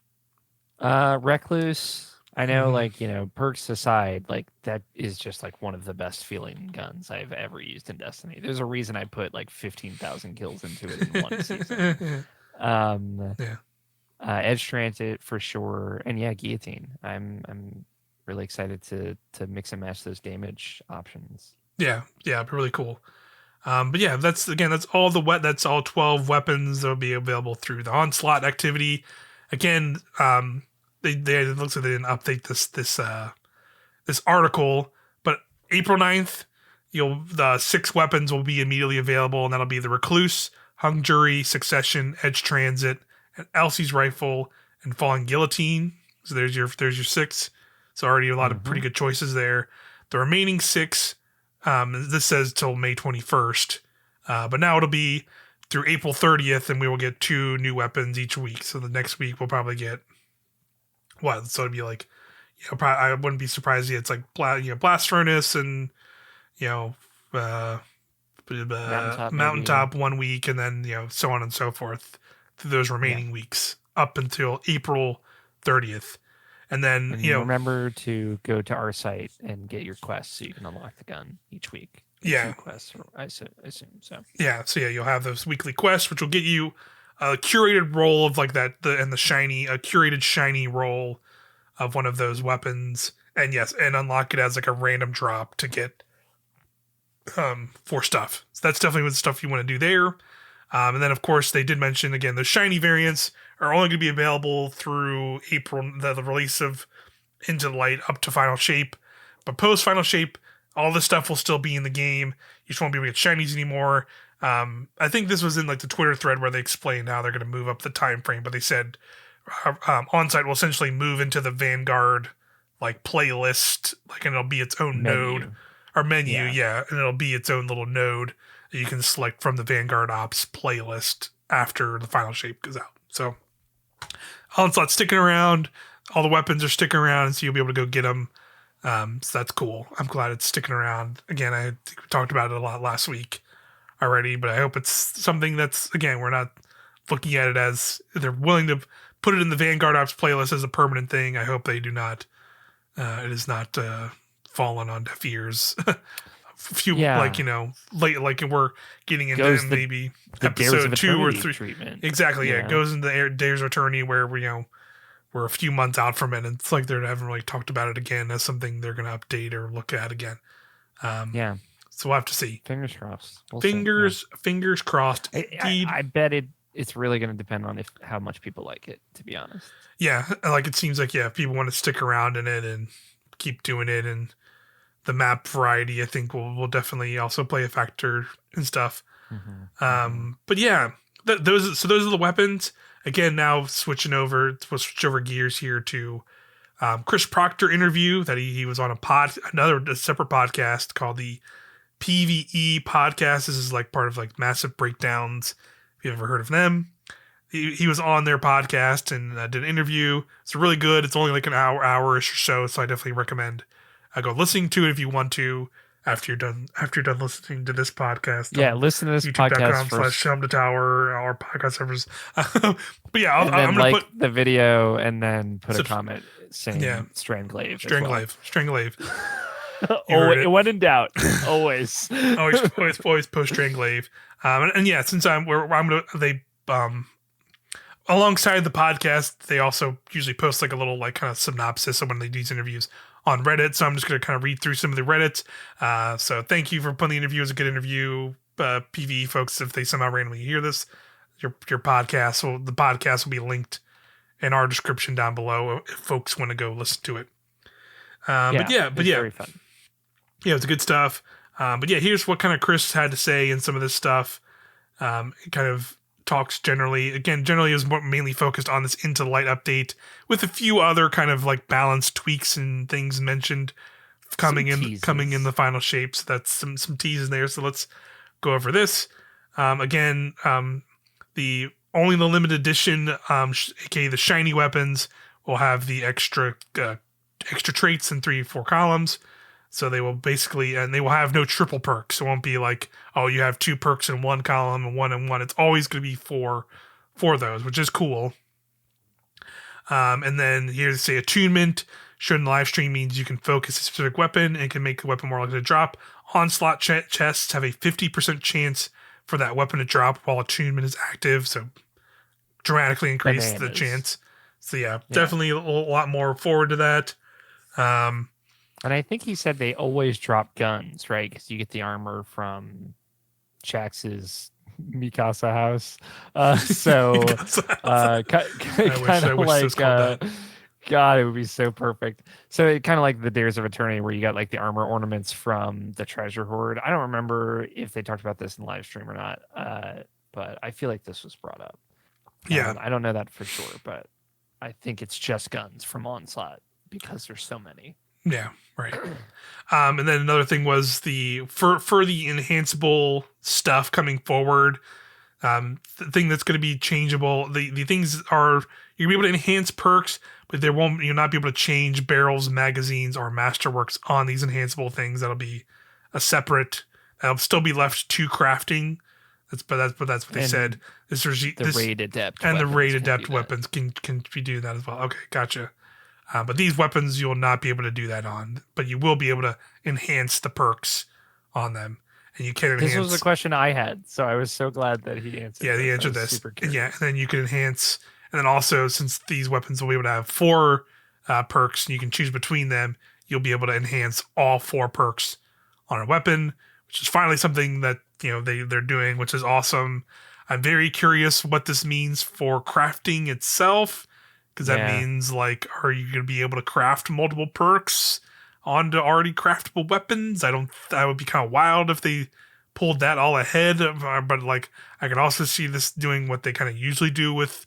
Recluse. I know, like, perks aside, like that is just like one of the best feeling guns I've ever used in Destiny. There's a reason I put like 15,000 kills into it in one season. Edge Transit for sure, and Guillotine. I'm really excited to mix and match those damage options. Yeah, really cool. But yeah, that's all that's all 12 weapons that will be available through the Onslaught activity. Again, it looks like they didn't update this article, but April 9th, the 6 weapons will be immediately available, and that'll be the Recluse, Hung Jury, Succession, Edge Transit, and Elsie's Rifle, and Falling Guillotine. So there's your 6. So already a lot of pretty good choices there. The remaining 6, this says till May 21st, but now it'll be through April 30th, and we will get 2 new weapons each week. So the next week we'll probably get so it'd be like, I wouldn't be surprised if it's like Blast Furnace and Mountaintop 1 week, and then so on and so forth through those remaining weeks up until April 30th. And then remember to go to our site and get your quests so you can unlock the gun each week. Quests, I assume so. So you'll have those weekly quests, which will get you a curated roll of like that, a curated shiny roll of one of those weapons, and unlock it as like a random drop to get for stuff. So that's definitely the stuff you want to do there. And then of course they did mention again those shiny variants are only going to be available through April, the release of Into the Light up to Final Shape, but post Final Shape, all this stuff will still be in the game. You just won't be able to get shinies anymore. I think this was in like the Twitter thread where they explained how they're going to move up the time frame, but they said Onsite will essentially move into the Vanguard like playlist, like, and it'll be its own node or menu, and it'll be its own little node that you can select from the Vanguard Ops playlist after the Final Shape goes out. So Onslaught's sticking around, all the weapons are sticking around, and so you'll be able to go get them. So that's cool. I'm glad it's sticking around. Again, I think we talked about it a lot last week already, but I hope it's something that's, again, we're not looking at it as they're willing to put it in the Vanguard Ops playlist as a permanent thing. I hope they do not. It is not fallen on deaf ears. Late, like we're getting into maybe episode 2 or 3 treatment. Exactly. Yeah, it goes into Days of Eternity where we're a few months out from it, and it's like they haven't really talked about it again as something they're going to update or look at again. So we'll have to see. Fingers crossed. Fingers crossed. I bet it's really going to depend on how much people like it, to be honest. Yeah, like it seems like if people want to stick around in it and keep doing it, and the map variety, I think will definitely also play a factor and stuff. But yeah, those are the weapons. Again, now switch over gears here to Chris Proctor interview that he was on a separate podcast called the PVE Podcast. This is like part of like Massive Breakdowns. If you've ever heard of them, he was on their podcast and did an interview. It's really good. It's only like an hour-ish or so I definitely recommend go listening to it if you want to after you're done listening to this podcast. Listen to this podcast first. YouTube.com/Helm to Tower, our podcast servers. But yeah, I'm going to put the video and then put a comment saying Strangglaive. Strangglaive. When in doubt, always. always post Strangglaive. And since alongside the podcast, they also usually post like a little like kind of synopsis of when they do these interviews on Reddit. So I'm just going to kind of read through some of the Reddits. So thank you for putting the interview as a good interview, PVE folks. If they somehow randomly hear this, your podcast, the podcast will be linked in our description down below if folks want to go listen to it. It's very fun. Yeah, it's good stuff. But yeah, here's what kind of Chris had to say in some of this stuff. It kind of talks generally. Again, generally is mainly focused on this Into the Light update with a few other kind of like balance tweaks and things mentioned coming in the final shape. So that's some teases there. So let's go over this. Again, the limited edition, aka the shiny weapons, will have the extra traits in 3-4 columns. So they will basically, and they will have no triple perks. It won't be like, oh, you have 2 perks in one column and 1 in 1. It's always going to be for those, which is cool. And then here's say attunement. Shown in the live stream means you can focus a specific weapon and can make the weapon more likely to drop. Onslaught chests have a 50% chance for that weapon to drop while attunement is active. So dramatically increase the chance. So yeah, definitely a lot more forward to that. And I think he said they always drop guns, right? Because you get the armor from Jax's Mikasa house. Kind of like, God, it would be so perfect. So it kind of like the Dares of Eternity, where you got like the armor ornaments from the treasure hoard. I don't remember if they talked about this in the live stream or not, but I feel like this was brought up. Yeah, I don't know that for sure, but I think it's just guns from Onslaught because there's so many. Yeah, right. And then another thing was for the enhanceable stuff coming forward. The thing that's going to be changeable. The things are you're gonna be able to enhance perks, but you'll not be able to change barrels, magazines, or masterworks on these enhanceable things. That'll be a separate. That'll still be left to crafting. That's what they said. The raid adept and the raid adept weapons can be doing that as well. Okay, gotcha. But these weapons you'll not be able to do that on, but you will be able to enhance the perks on them, and you can enhance. This was a question I had, so I was so glad that he answered. Yeah, he answered this. Yeah, and then you can enhance, and then also since these weapons will be able to have 4 perks, and you can choose between them, you'll be able to enhance all 4 perks on a weapon, which is finally something that they're doing, which is awesome. I'm very curious what this means for crafting itself. Because that means, like, are you going to be able to craft multiple perks onto already craftable weapons? That would be kind of wild if they pulled that all ahead. But, like, I could also see this doing what they kind of usually do with,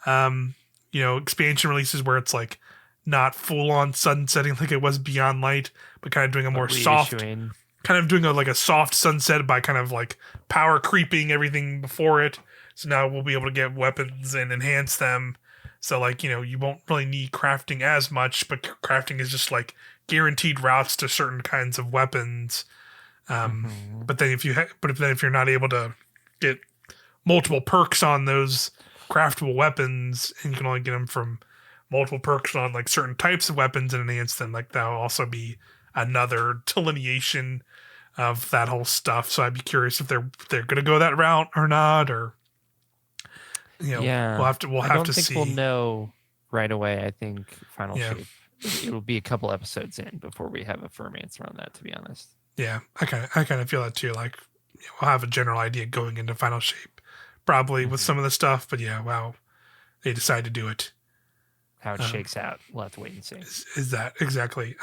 expansion releases where it's, like, not full-on sunsetting like it was Beyond Light, but kind of doing a more soft, kind of doing a soft sunset by kind of, like, power creeping everything before it. So now we'll be able to get weapons and enhance them. So, like, you won't really need crafting as much, but crafting is just, like, guaranteed routes to certain kinds of weapons. But then if you're not able to get multiple perks on those craftable weapons, and you can only get them from multiple perks on, like, certain types of weapons and enhance them, like, that'll also be another delineation of that whole stuff. So I'd be curious if they're going to go that route or not, or... we'll have to see. I don't think we'll know right away. I think Final Shape, it'll be a couple episodes in before we have a firm answer on that, to be honest. Yeah, I kind of feel that too. Like, we'll have a general idea going into Final Shape, probably with some of the stuff. But yeah, wow, they decided to do it. How it shakes out, we'll have to wait and see. Is that exactly?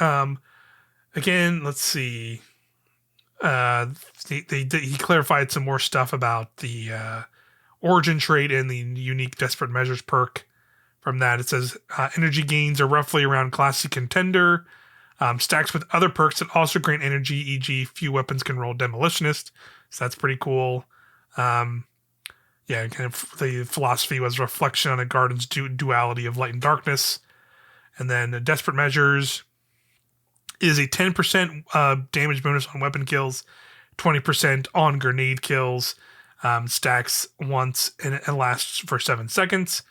Again, let's see. He clarified some more stuff about the origin trait and the unique Desperate Measures perk. From that, it says energy gains are roughly around Classic Contender. Stacks with other perks that also grant energy, e.g. few weapons can roll Demolitionist. So that's pretty cool. Kind of the philosophy was reflection on the Garden's duality of light and darkness. And then Desperate Measures is a 10% damage bonus on weapon kills, 20% on grenade kills. Stacks once and it lasts for 7 seconds.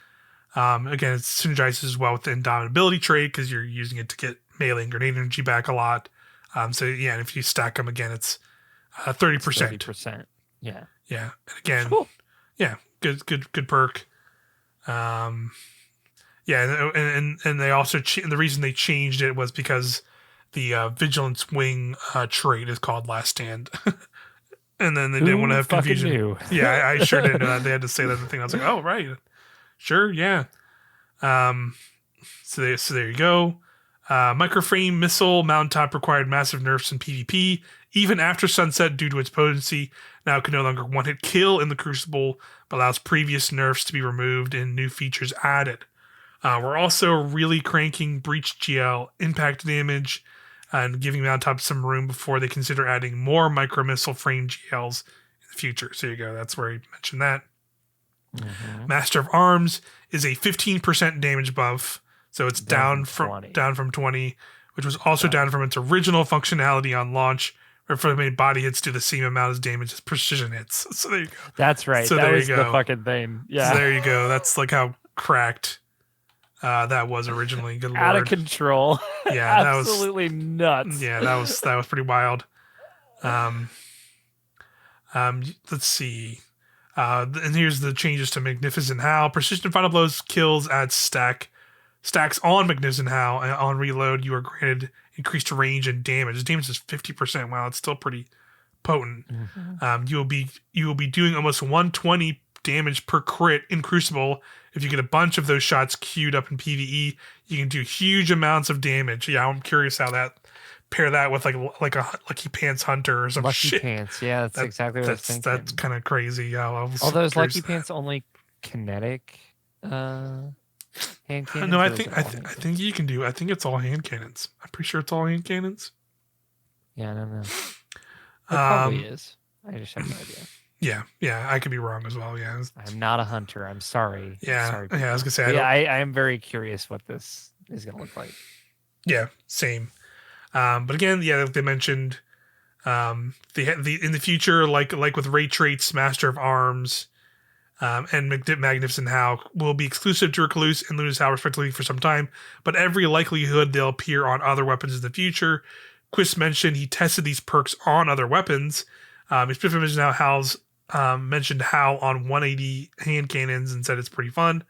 Again, it synergizes well with the Indomitability trait because you're using it to get melee and grenade energy back a lot. And if you stack them again, it's 30%. 30%. Yeah. Yeah. And again, cool. Yeah, good perk. And they also the reason they changed it was because the Vigilance Wing trait is called Last Stand. And then they didn't want to have confusion. Knew? Yeah, I sure didn't know that. They had to say that thing. I was like, oh, right. Sure, yeah. So there you go. Microframe missile mountaintop required massive nerfs in PvP, even after sunset due to its potency. Now it can no longer one-hit kill in the Crucible, but allows previous nerfs to be removed and new features added. We're also really cranking Breach GL impact damage and giving Mountaintop some room before they consider adding more micro missile frame GLs in the future. So there you go. That's where he mentioned that. Mm-hmm. Master of Arms is a 15% damage buff. So it's down from 20, which was also down from its original functionality on launch, where for the body hits do the same amount of damage as precision hits. So there you go. That's right. So that was the fucking thing. Yeah. So there you go. That's like how cracked that was originally. Good Out Lord. of control. Yeah, that was absolutely nuts. Yeah, that was pretty wild. Let's see. And here's the changes to Magnificent Howl. Precision Final Blows kills add stacks on Magnificent Howl. On reload, you are granted increased range and damage. The damage is 50%. Wow, it's still pretty potent. Mm-hmm. You will be doing almost 120 damage per crit in Crucible. If you get a bunch of those shots queued up in PvE, you can do huge amounts of damage. Yeah, I'm curious how that pair that with like a Lucky Pants Hunter or some Lucky shit. Pants, yeah, that's exactly what I was thinking. That's kind of crazy. Yeah, all those Lucky Pants only kinetic hand cannons. No, I think you can do. I think it's all hand cannons. I'm pretty sure it's all hand cannons. Yeah, I don't know. It probably is. I just have no idea. Yeah, I could be wrong as well. Yeah, I'm not a hunter. I'm sorry. Yeah, sorry, I was gonna say. I am very curious what this is gonna look like. Yeah, same. But again, yeah, they mentioned the in the future, like with Ray Traits, Master of Arms, and Magnificent Howl will be exclusive to Recluse and Luna's Howl respectively for some time, but every likelihood they'll appear on other weapons in the future. Chris mentioned he tested these perks on other weapons. He specifically mentioned Howl's mentioned Howl on 180 hand cannons and said it's pretty fun.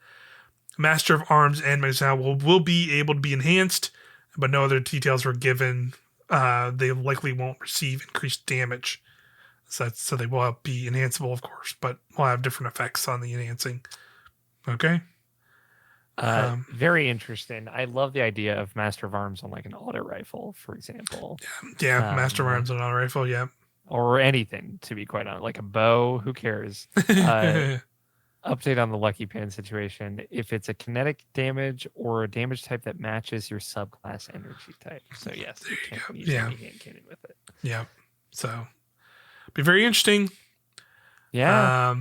Master of Arms and Magnificent Howl will be able to be enhanced, but no other details were given. They likely won't receive increased damage. So they will be enhanceable, of course, but will have different effects on the enhancing. Okay. Very interesting. I love the idea of Master of Arms on like an auto rifle, for example. Yeah, Master of Arms on an auto rifle, yeah. Or anything, to be quite honest. Like a bow, who cares? Update on the Lucky Pan situation. If it's a kinetic damage or a damage type that matches your subclass energy type. So yes, you can use any hand cannon with it. Yeah. So be very interesting. Yeah.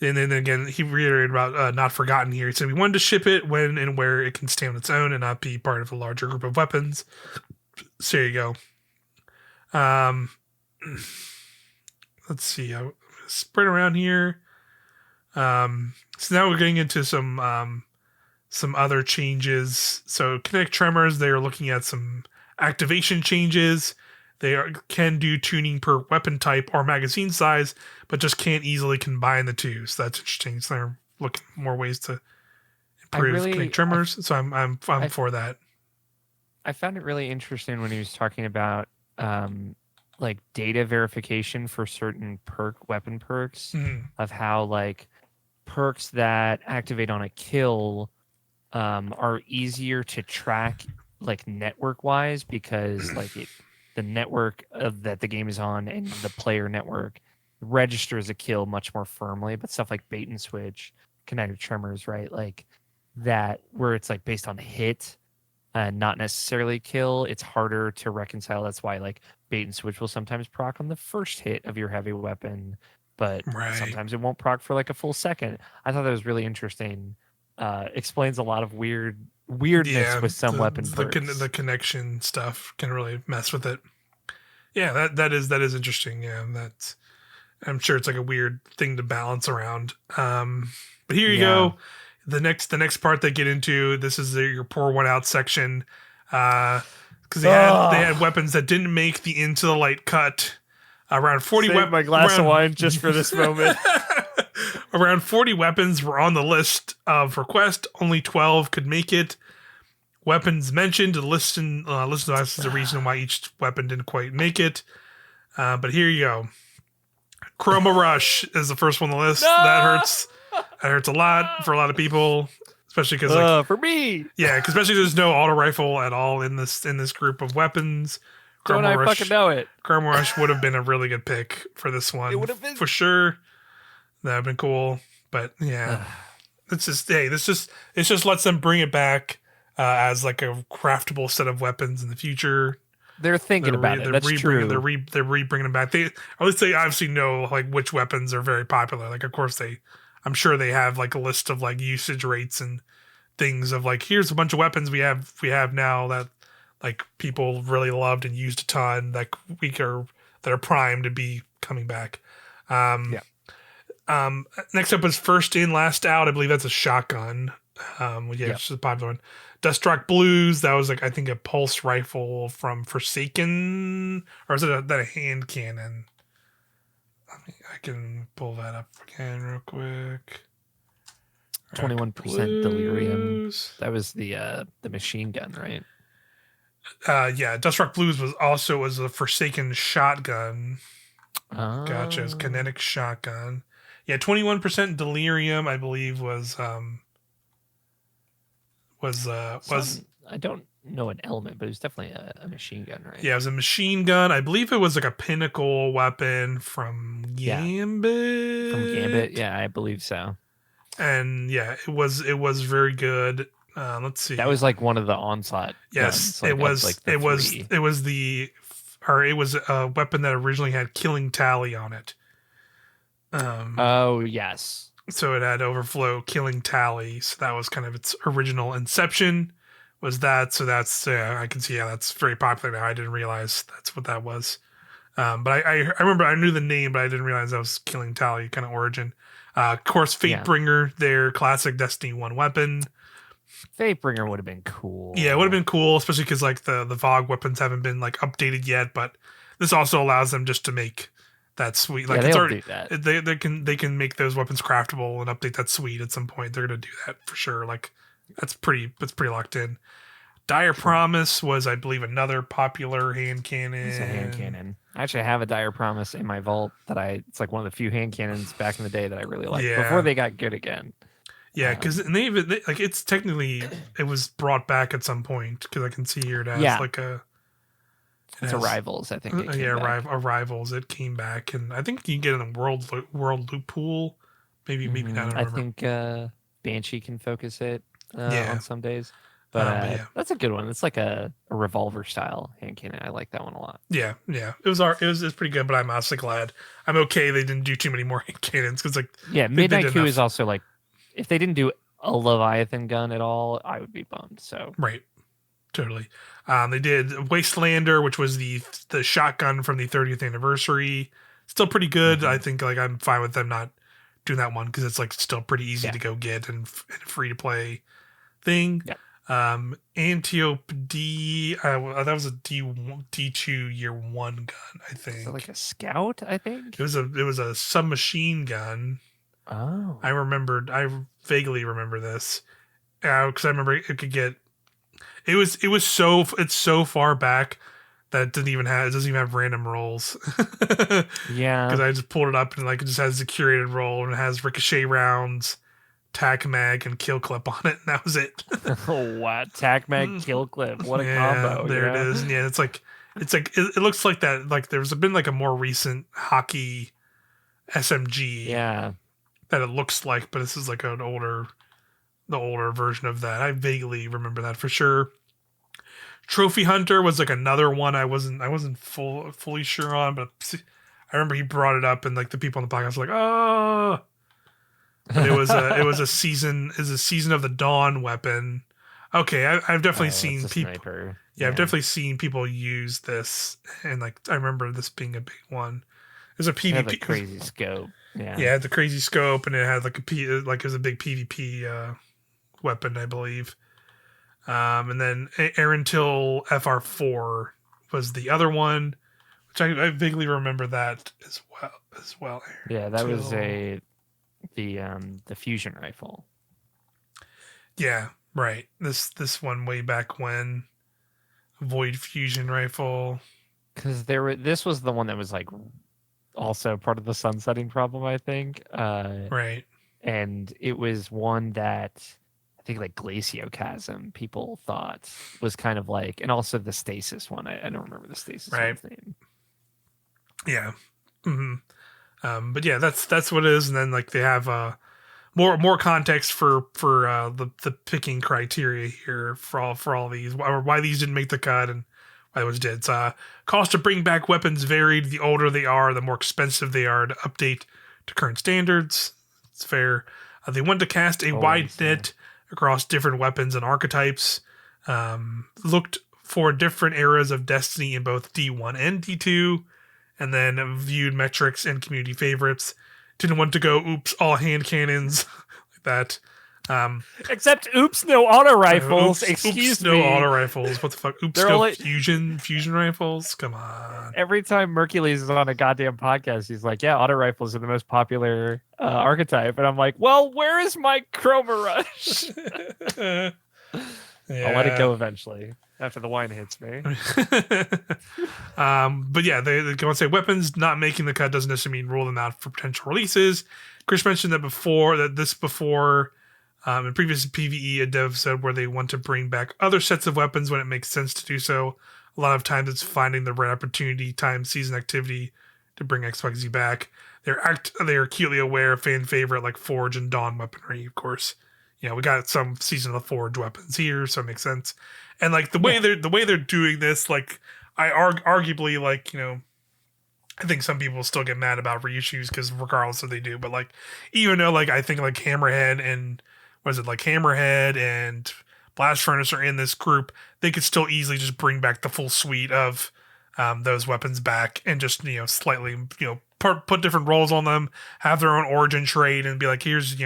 And then again, he reiterated about Not Forgotten here. He said we wanted to ship it when and where it can stand on its own and not be part of a larger group of weapons. So there you go. Let's see. I'll spread around here. So now we're getting into some other changes. So Kinetic Tremors, they are looking at some activation changes. They can do tuning per weapon type or magazine size, but just can't easily combine the two. So that's interesting. So they're looking for more ways to improve Kinetic Tremors. So I'm for that. I found it really interesting when he was talking about like data verification for certain weapon perks, of how like perks that activate on a kill are easier to track like network wise, because like the network that the game is on and the player network registers a kill much more firmly. But stuff like bait and switch, Kinetic Tremors, right, like that, where it's like based on hit and not necessarily kill, it's harder to reconcile. That's why like bait and switch will sometimes proc on the first hit of your heavy weapon, but sometimes it won't proc for like a full second. I thought that was really interesting. Explains a lot of weirdness with some weapon perks. The connection stuff can really mess with it. Yeah, that is interesting. Yeah, I'm sure it's like a weird thing to balance around. But here you go. The next part they get into, this is your pour one out section, because they had weapons that didn't make the Into the Light cut. Around 40 weapons. My glass of wine just for this moment. Around 40 weapons were on the list of request. Only 12 could make it. Weapons mentioned. Listen to us is the reason why each weapon didn't quite make it. But here you go. Chroma Rush is the first one on the list. No! That hurts a lot for a lot of people. especially because for me. Yeah, 'cause especially there's no auto rifle at all in this group of weapons. Don't I fucking know it? Garmo Rush would have been a really good pick for this one. It would have been for sure. That'd have been cool. But yeah, it's just it just lets them bring it back as like a craftable set of weapons in the future. They're thinking about it. That's true. They're re-bringing them back. They at least they obviously know like which weapons are very popular. Like of course I'm sure they have like a list of like usage rates and things of like here's a bunch of weapons we have now that like people really loved and used a ton like that are primed to be coming back. Next up was first in last out. I believe that's a shotgun. It's a popular one. Dustrock Blues, that was like I think a pulse rifle from Forsaken, or is it that a hand cannon? I can pull that up again real quick. 21% delirium. That was the machine gun, right? Dustrock Blues was a Forsaken shotgun. Oh. Gotcha, it's kinetic shotgun. Yeah, 21% delirium, I believe, was I don't know an element, but it was definitely a machine gun, right? Yeah, it was a machine gun. I believe it was like a pinnacle weapon from Gambit. From Gambit, yeah, I believe so. And yeah, it was very good. Let's see. That was like one of the onslaught. Yes, guns, like, it was. Like it was a weapon that originally had killing tally on it. Oh yes. So it had overflow killing tally. So that was kind of its original inception. Was that? So that's I can see. Yeah, that's very popular now. I didn't realize that's what that was. But I remember I knew the name, but I didn't realize that was killing tally kind of origin. Of course, Fatebringer, their classic Destiny 1 weapon. Fatebringer would have been cool. Yeah, it would have been cool, especially because like the VOG weapons haven't been like updated yet. But this also allows them just to make that suite. Like it's already, that. they can make those weapons craftable and update that suite at some point. They're gonna do that for sure. Like that's pretty locked in. Dire Promise was, I believe, another popular hand cannon. It's a hand cannon. I actually have a Dire Promise in my vault it's like one of the few hand cannons back in the day that I really liked before they got good again. Yeah, because like it's technically it was brought back at some point because I can see here it has like a. It's Arrivals, I think. Arrivals. It came back, and I think you can get it in World Loot Pool. Maybe not. I don't remember. I think Banshee can focus it on some days. But that's a good one. It's like a revolver style hand cannon. I like that one a lot. Yeah. It was pretty good, but I'm honestly glad. I'm okay they didn't do too many more hand cannons because Midnight Coup is also like if they didn't do a Leviathan gun at all, I would be bummed. So right, totally. They did Wastelander, which was the shotgun from the 30th anniversary. Still pretty good. I think like I'm fine with them not doing that one because it's like still pretty easy to go get and free to play thing. Yeah. Antiope D, that was a D2 year 1 gun, I think. So like a scout, I think. It was a submachine gun. Oh, I vaguely remember this because I remember it could get. It's so far back that it doesn't even have random rolls. Yeah, because I just pulled it up and like it just has a curated roll and it has ricochet rounds, tac mag, and kill clip on it, and that was it. Oh wow, tac mag, kill clip, what a combo! There it is. Yeah, it's like it looks like that. Like there's been like a more recent hockey SMG. Yeah, that it looks like, but this is like the older version of that. I vaguely remember that for sure. Trophy Hunter was like another one I wasn't fully sure on, but I remember he brought it up and like the people on the podcast were like, oh. But it was a season of the Dawn weapon. Okay, I've definitely seen people. Sniper. Yeah, I've definitely seen people use this, and like I remember this being a big one. There's a PvP. It had a crazy scope. Yeah, it had the crazy scope, and it had like it was a big PvP weapon, I believe. And then Erentil FR4 was the other one, which I vaguely remember that as well. Yeah, that was the fusion rifle. Yeah, right. This one way back when, Void fusion rifle. Because this was the one that was like also part of the sunsetting problem, I think. Right. And it was one that I think like Glaciocasm people thought was kind of like, and also the Stasis one. I don't remember the Stasis one's name. Yeah. But yeah, that's what it is. And then like they have more context for the picking criteria here for all these, or why these didn't make the cut and why those did. Cost to bring back weapons varied. The older they are, the more expensive they are to update to current standards. It's fair. They want to cast a wide net across different weapons and archetypes. Looked for different eras of Destiny in both D1 and D2, and then viewed metrics and community favorites. Didn't want to go, oops, all hand cannons like that. Except, oops, no auto rifles. Excuse me. No auto rifles. What the fuck? Oops, no fusion rifles. Come on. Every time Mercules is on a goddamn podcast, he's like, "Yeah, auto rifles are the most popular archetype," and I'm like, "Well, where is my Chroma Rush?" I'll let it go eventually after the wine hits me. But yeah, they go and say weapons not making the cut doesn't necessarily mean rule them out for potential releases. Chris mentioned that before. In previous PVE, a dev said where they want to bring back other sets of weapons when it makes sense to do so. A lot of times it's finding the right opportunity, time, season activity to bring XYZ back. They are acutely aware of fan favorite like Forge and Dawn weaponry, of course. You know, we got some Season of the Forge weapons here, so it makes sense. And like the way they're doing this, like arguably, like, you know, I think some people still get mad about reissues because regardless of they do, but like even though like I think like Hammerhead and Blast Furnace are in this group, they could still easily just bring back the full suite of those weapons back and just, you know, slightly, you know, put different roles on them, have their own origin trait, and be like, here's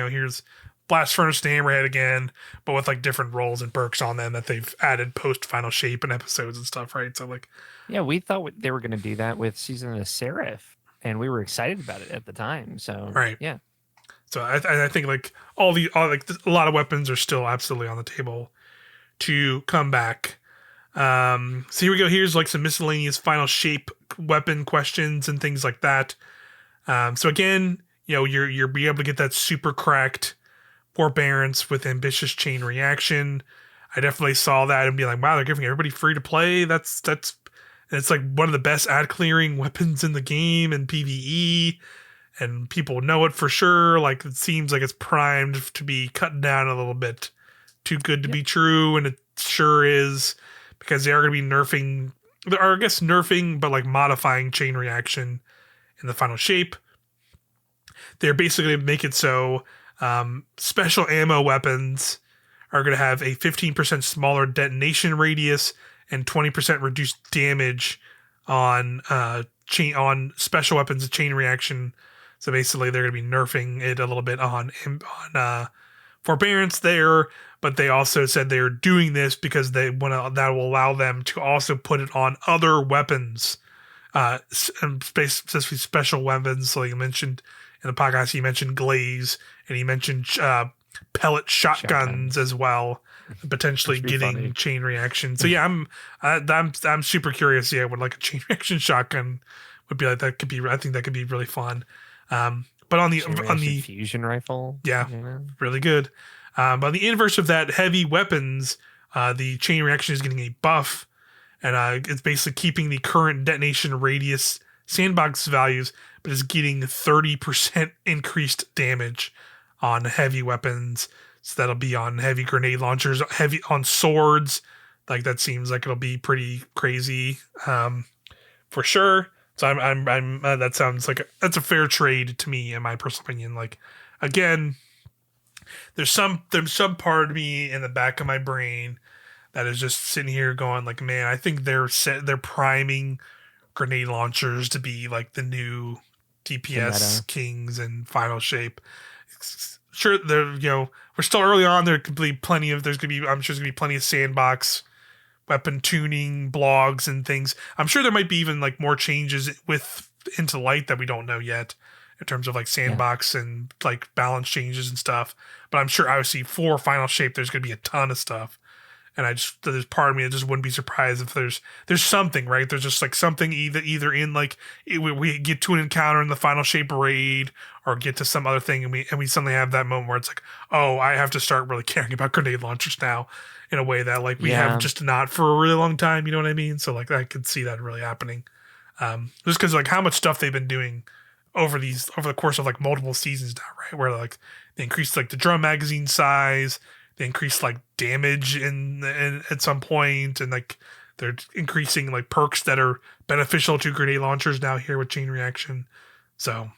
Blast Furnace to Hammerhead again, but with like different roles and perks on them that they've added post Final Shape and episodes and stuff, right? So like, yeah, we thought they were going to do that with Season of the Seraph, and we were excited about it at the time. So right, yeah. So I think like a lot of weapons are still absolutely on the table to come back. So here we go. Here's like some miscellaneous Final Shape weapon questions and things like that. So again, you know, you're be able to get that super cracked Forbearance with ambitious chain reaction. I definitely saw that and be like, wow, they're giving everybody free to play. That's it's like one of the best ad clearing weapons in the game and PvE. And people know it for sure. Like, it seems like it's primed to be cut down a little bit. Too good to be true, and it sure is, because they are going to be nerfing, but like modifying chain reaction in the Final Shape. They're basically make it so special ammo weapons are going to have a 15% smaller detonation radius and 20% reduced damage on special weapons of chain reaction. So basically, they're going to be nerfing it a little bit on Forbearance there, but they also said they are doing this because that will allow them to also put it on other weapons, and specifically special weapons. So you mentioned in the podcast, you mentioned Glaze, and he mentioned pellet shotguns as well, potentially getting funny chain reaction. So yeah, I'm super curious. Yeah, what like a chain reaction shotgun would be like. I think that could be really fun. But on the fusion rifle, yeah, really good. But on the inverse of that, heavy weapons, the chain reaction is getting a buff, and it's basically keeping the current detonation radius sandbox values, but is getting 30% increased damage on heavy weapons. So that'll be on heavy grenade launchers, heavy on swords. Like that seems like it'll be pretty crazy, for sure. So I'm that sounds like that's a fair trade to me, in my personal opinion. Like, again, there's some part of me in the back of my brain that is just sitting here going like, man, I think they're priming grenade launchers to be like the new DPS kings and Final Shape. Sure, we're still early on. I'm sure there's gonna be plenty of sandbox weapon tuning blogs and things. I'm sure there might be even like more changes with Into Light that we don't know yet in terms of like sandbox and like balance changes and stuff. But I'm sure obviously for Final Shape there's going to be a ton of stuff. And there's part of me that just wouldn't be surprised if there's something, right? There's just like something either in like we get to an encounter in the final shape raid, or get to some other thing, and we suddenly have that moment where it's like, oh, I have to start really caring about grenade launchers now, in a way that like we have just not for a really long time. You know what I mean? So like I could see that really happening, just because like how much stuff they've been doing over the course of like multiple seasons now, right? Where like they increased like the drum magazine size. They increase like damage in at some point, and like they're increasing like perks that are beneficial to grenade launchers now here with chain reaction. So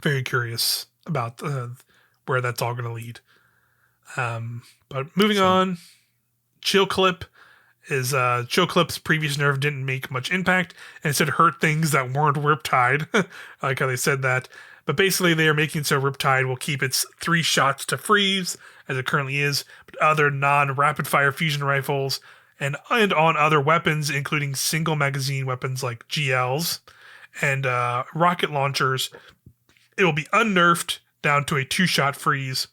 very curious about where that's all going to lead. But moving on, Chill Clip's previous nerf didn't make much impact, and instead hurt things that weren't Riptide. I like how they said that. But basically, they are making so Riptide will keep its 3 shots to freeze, as it currently is, but other non-rapid-fire fusion rifles and on other weapons, including single magazine weapons like GLs and rocket launchers, it will be unnerfed down to a 2-shot freeze.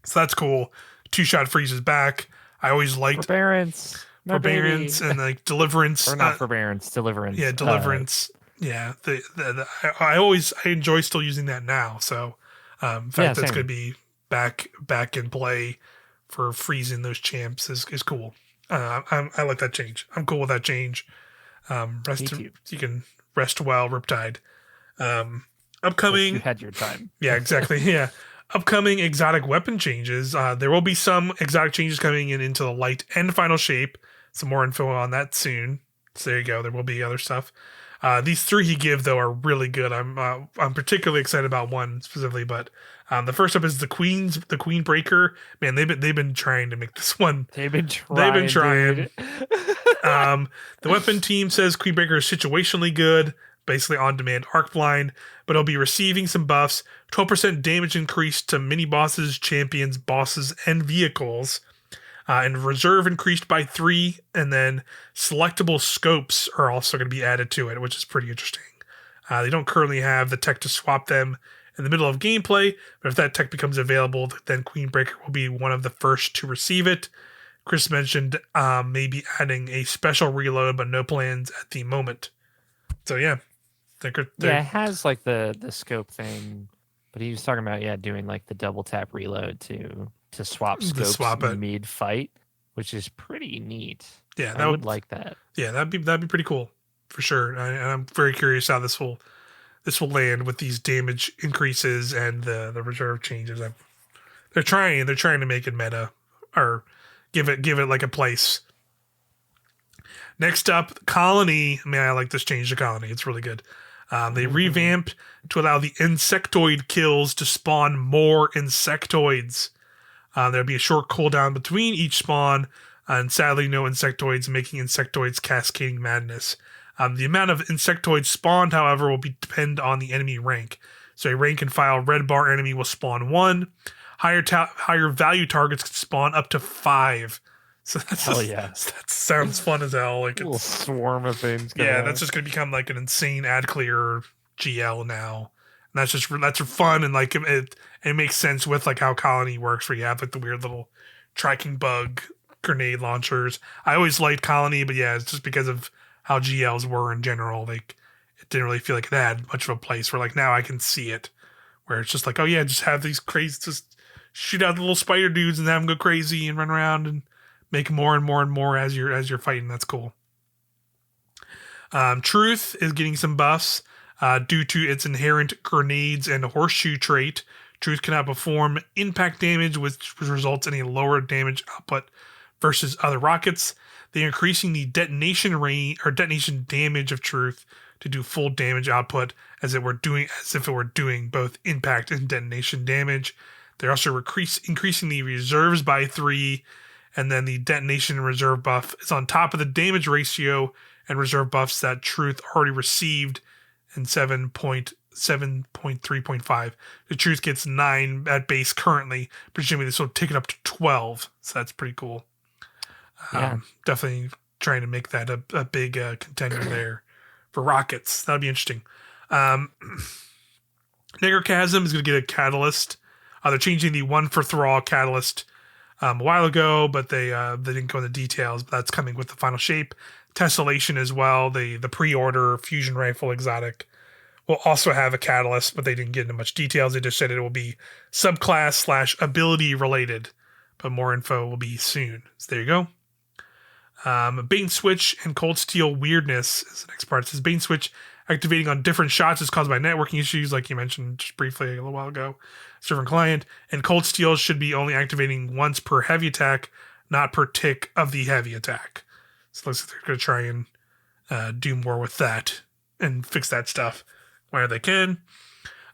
So that's cool. 2-shot freeze is back. I always liked forbearance and like deliverance, or not forbearance, deliverance. Yeah, deliverance. Yeah, I enjoy still using that now. So, in fact, that's going to be back in play for freezing those champs is cool. I like that change. I'm cool with that change. You can rest well, Riptide. Upcoming, you had your time. Yeah, exactly. Yeah, upcoming exotic weapon changes. There will be some exotic changes coming into the light and final shape. Some more info on that soon. So there you go. There will be other stuff. These 3 he give though are really good. I'm particularly excited about one specifically, but the first up is the Queen Breaker. Man, they've been trying to make this one. They've been trying. The weapon team says Queen Breaker is situationally good, basically on demand arc blind, but it'll be receiving some buffs. 12% damage increase to mini bosses, champions, bosses, and vehicles. And reserve increased by 3, and then selectable scopes are also going to be added to it, which is pretty interesting. They don't currently have the tech to swap them in the middle of gameplay, but if that tech becomes available, then Queen Breaker will be one of the first to receive it. Chris mentioned maybe adding a special reload, but no plans at the moment. So yeah, it has like the scope thing, but he was talking about doing like the double tap reload to swap scopes mid fight, which is pretty neat. Yeah, I would like that. Yeah, that'd be pretty cool for sure. I'm very curious how this will land with these damage increases and the reserve changes. They're trying to make it meta, or give it like a place. Next up, Colony. Man, I like this change to Colony. It's really good. They revamped to allow the insectoid kills to spawn more insectoids. There'll be a short cooldown between each spawn, and sadly no insectoids, making insectoids cascading madness. The amount of insectoids spawned, however, will depend on the enemy rank. So a rank and file red bar enemy will spawn 1. Higher value targets can spawn up to 5. So that sounds fun as hell. Like a little swarm of things. That's just going to become like an insane ad clear GL now. And that's fun, and like it makes sense with like how Colony works, where you have like the weird little tracking bug grenade launchers. I always liked Colony, but yeah, it's just because of how GLs were in general. Like it didn't really feel like it had much of a place. Where like now I can see it, where it's just like, oh yeah, just have these crazy, just shoot out the little spider dudes and have them go crazy and run around and make more and more and more as you're fighting. That's cool. Truth is getting some buffs. Due to its inherent grenades and horseshoe trait, Truth cannot perform impact damage, which results in a lower damage output versus other rockets. They're increasing the detonation range or detonation damage of Truth to do full damage output as if it were doing both impact and detonation damage. They're also increasing the reserves by 3, and then the detonation and reserve buff is on top of the damage ratio and reserve buffs that Truth already received in 7.3.5. The Truth gets 9 at base currently. Presumably this will take it up to 12. So that's pretty cool. Definitely trying to make that a big contender there for rockets. That'll be interesting. Necrochasm is going to get a catalyst. They're changing the 1 for Thrall catalyst a while ago, but they didn't go into details. But that's coming with the final shape. Tessellation as well. The pre-order fusion rifle exotic will also have a catalyst, but they didn't get into much details. They just said it will be subclass / ability related, but more info will be soon. So there you go. Bait and switch and cold steel weirdness is the next part. It says bait and switch activating on different shots is caused by networking issues, like you mentioned just briefly a little while ago. Server and client, and cold steel should be only activating once per heavy attack, not per tick of the heavy attack. So it looks like they're going to try and do more with that and fix that stuff where they can.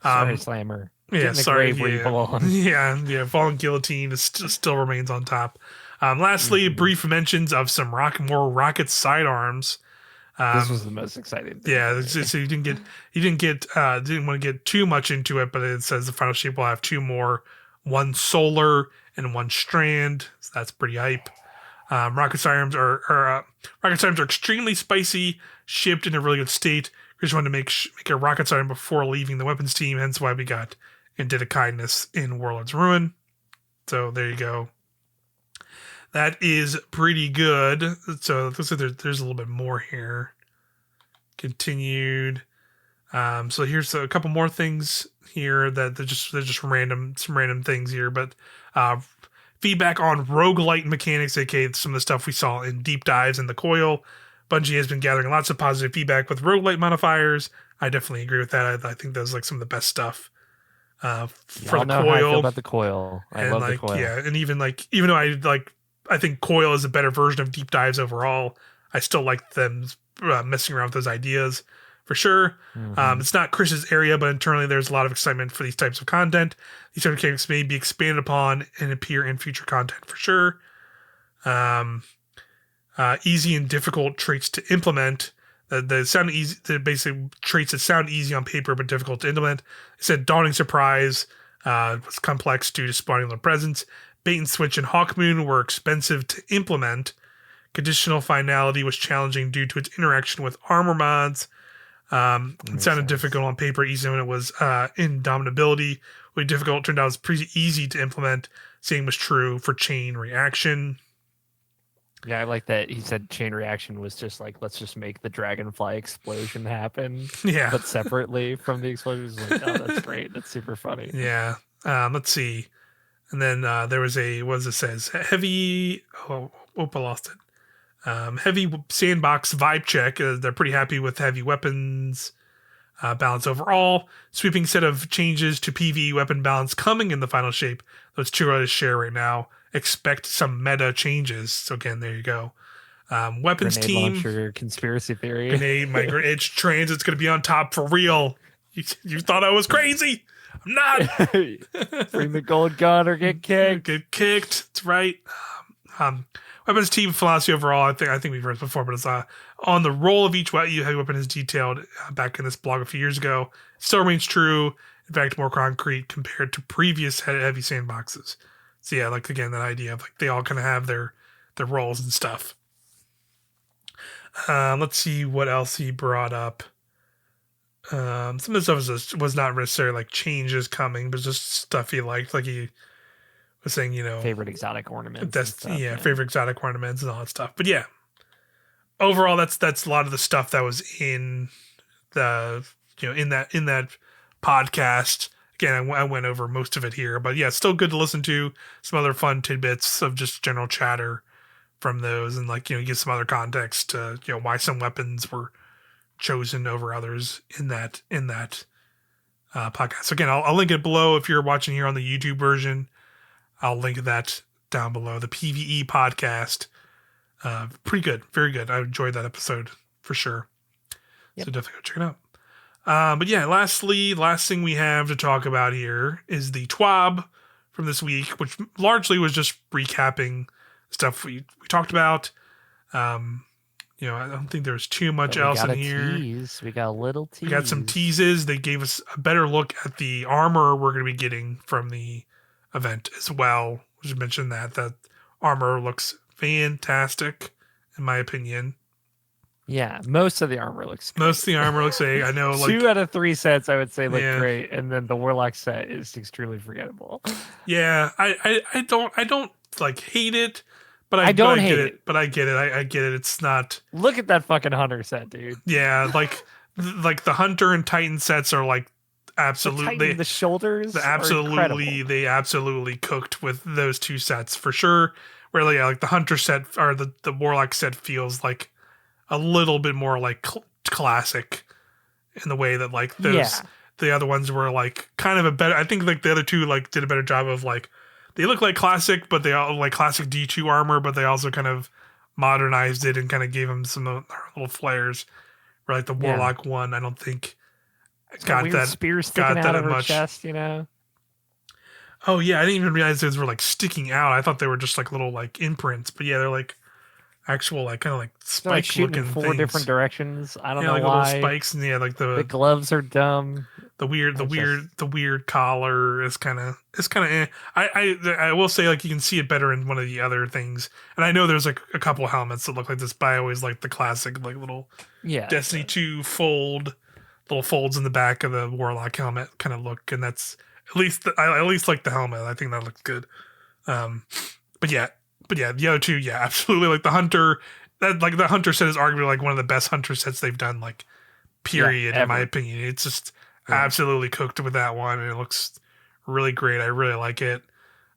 Sorry, Slammer. Yeah, sorry. Where you belong. Yeah. Fallen Guillotine still remains on top. Lastly, brief mentions of some more rocket sidearms. This was the most exciting thing. Yeah, so you didn't want to get too much into it, but it says the final shape will have 2 more, 1 solar and 1 strand. So that's pretty hype. Rocket sidearms are extremely spicy, shipped in a really good state. We just wanted to make a rocket sidearm before leaving the weapons team, hence why we got and did a kindness in Warlord's Ruin. So there you go. That is pretty good. So it looks like there's a little bit more here. Continued. So here's a couple more things here that they're just some random things here. But feedback on roguelite mechanics, aka some of the stuff we saw in deep dives in the coil. Bungie has been gathering lots of positive feedback with roguelite modifiers. I definitely agree with that. I think that's like some of the best stuff for the know coil. How I feel about the coil. I love the coil. Yeah, and even though I think coil is a better version of deep dives overall, I still like them messing around with those ideas for sure. Mm-hmm. It's not Chris's area, but internally there's a lot of excitement for these types of content. These types of mechanics may be expanded upon and appear in future content for sure. Easy and difficult traits to implement. They sound easy. They're basically traits that sound easy on paper but difficult to implement. It said daunting surprise was complex due to spawning their presence. Bait and switch and Hawkmoon were expensive to implement. Conditional finality was challenging due to its interaction with armor mods. It sounded difficult on paper, easy when it was indomitability. Really difficult, turned out it was pretty easy to implement. Same was true for chain reaction. Yeah, I like that he said chain reaction was just like, let's just make the dragonfly explosion happen. Yeah. But separately from the explosion. Like, oh, that's great. That's super funny. Yeah. Let's see. And then there was what does it says? Heavy. I lost it. Heavy sandbox vibe check. They're pretty happy with heavy weapons balance overall. Sweeping set of changes to PVE weapon balance coming in the final shape. Those 2 are to share right now. Expect some meta changes. So again, there you go. Weapons grenade team. Launcher, conspiracy theory. It's transit's going to be on top for real. You thought I was crazy. I'm not. Bring the gold gun or get kicked. Get kicked. That's right. Weapons team philosophy overall. I think we've heard this before, but it's on the role of each heavy weapon is detailed back in this blog a few years ago. Still remains true. In fact, more concrete compared to previous heavy sandboxes. So yeah, like again, that idea of like they all kind of have their roles and stuff. Let's see what else he brought up. Some of the stuff was not necessarily like changes coming, but just stuff he liked. Like he was saying, favorite exotic ornaments. Favorite exotic ornaments and all that stuff. But yeah, overall, that's a lot of the stuff that was in the in that podcast. Again, I went over most of it here, but yeah, it's still good to listen to some other fun tidbits of just general chatter from those, and give some other context to why some weapons were chosen over others in that podcast. So again, I'll link it below if you're watching here on the YouTube version. I'll link that down below. The PVE podcast, pretty good, very good. I enjoyed that episode for sure. Yep. So definitely go check it out. But yeah, last thing we have to talk about here is the TWAB from this week, which largely was just recapping stuff we talked about. I don't think there's too much else in here. We got a little tease. We got some teases. They gave us a better look at the armor we're going to be getting from the event as well. We should mention that armor looks fantastic, in my opinion. Yeah, most of the armor looks great. I know, like 2 out of 3 sets I would say look great, and then the Warlock set is extremely forgettable. Yeah, I don't like hate it, but I don't hate get it. But I get it. I get it. It's not. Look at that fucking hunter set, dude. Yeah, like the hunter and titan sets are like absolutely The shoulders are incredible. they absolutely cooked with those two sets for sure. Where yeah, like the hunter set or the warlock set feels like a little bit more like classic in the way that like those the other ones were like kind of a better. I think like the other two like did a better job of like they look like classic, but they all like classic D2 armor, but they also kind of modernized it and kind of gave them some little flares. Where like the warlock one, I don't think got that spear sticking out of her chest, you know. Oh yeah, I didn't even realize those were like sticking out. I thought they were just like little like imprints, but yeah, they're like actual like kind of like spike like shooting looking in four things. different directions. I don't know like why. Little spikes and yeah, like the gloves are dumb. The weird collar is kind of I will say like you can see it better in one of the other things, and I know there's like a couple helmets that look like this, but I always like the classic like little Destiny 2 little folds in the back of the warlock helmet kind of look, and that's at least I at least like the helmet. I think that looks good. But yeah, the other two, yeah, absolutely. Like the hunter, the hunter set is arguably like one of the best hunter sets they've done. Like, period, in my opinion. It's just absolutely cooked with that one, and it looks really great. I really like it.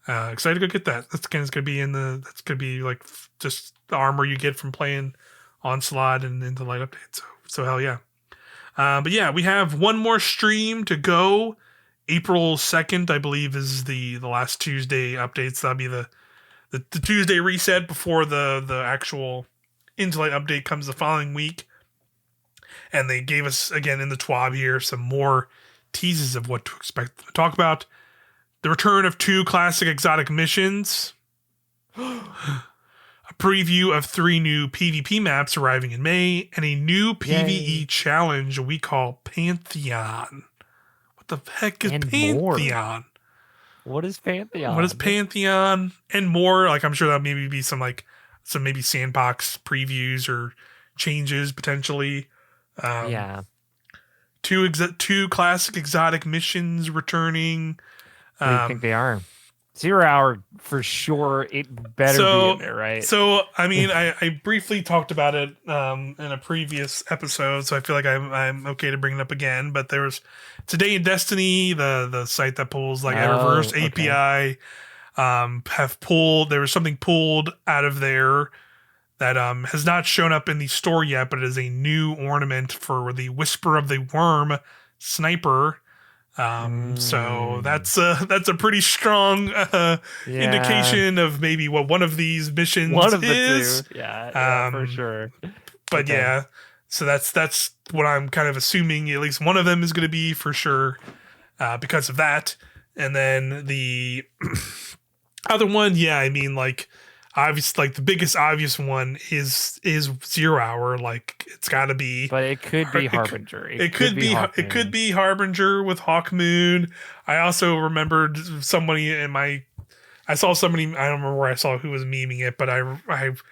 Excited to go get that. That's gonna be that's gonna be like just the armor you get from playing Onslaught and into Light Update. So hell yeah. But yeah, we have one more stream to go. April 2nd, I believe, is the last Tuesday updates. That'll be the Tuesday reset before the actual Into Light update comes the following week. And they gave us, again, in the TWAB here, some more teases of what to expect to talk about. The return of 2 classic exotic missions. A preview of 3 new PvP maps arriving in May. And a new PvE challenge we call Pantheon. What the heck is Pantheon? What is Pantheon? What is Pantheon? And more, like I'm sure that'll maybe be some maybe sandbox previews or changes potentially. Two classic exotic missions returning. What do you think they are? 0 hour for sure. It better be in there, right? So I mean, I briefly talked about it in a previous episode, so I feel like I'm okay to bring it up again. But there was Today in Destiny, the site that pulls like Eververse API, there was something pulled out of there that has not shown up in the store yet, but it is a new ornament for the Whisper of the Worm sniper. So that's a pretty strong indication of maybe what one of these missions is. The two. Yeah, for sure. But yeah, so that's what I'm kind of assuming. At least one of them is going to be for sure because of that. And then the other one, I mean, like obviously, like the biggest obvious one is 0 hour. Like it's got to be, but it could be Harbinger. It could be Harbinger with Hawkmoon. I also remembered somebody I saw somebody, I don't remember where I saw who was memeing it, but I've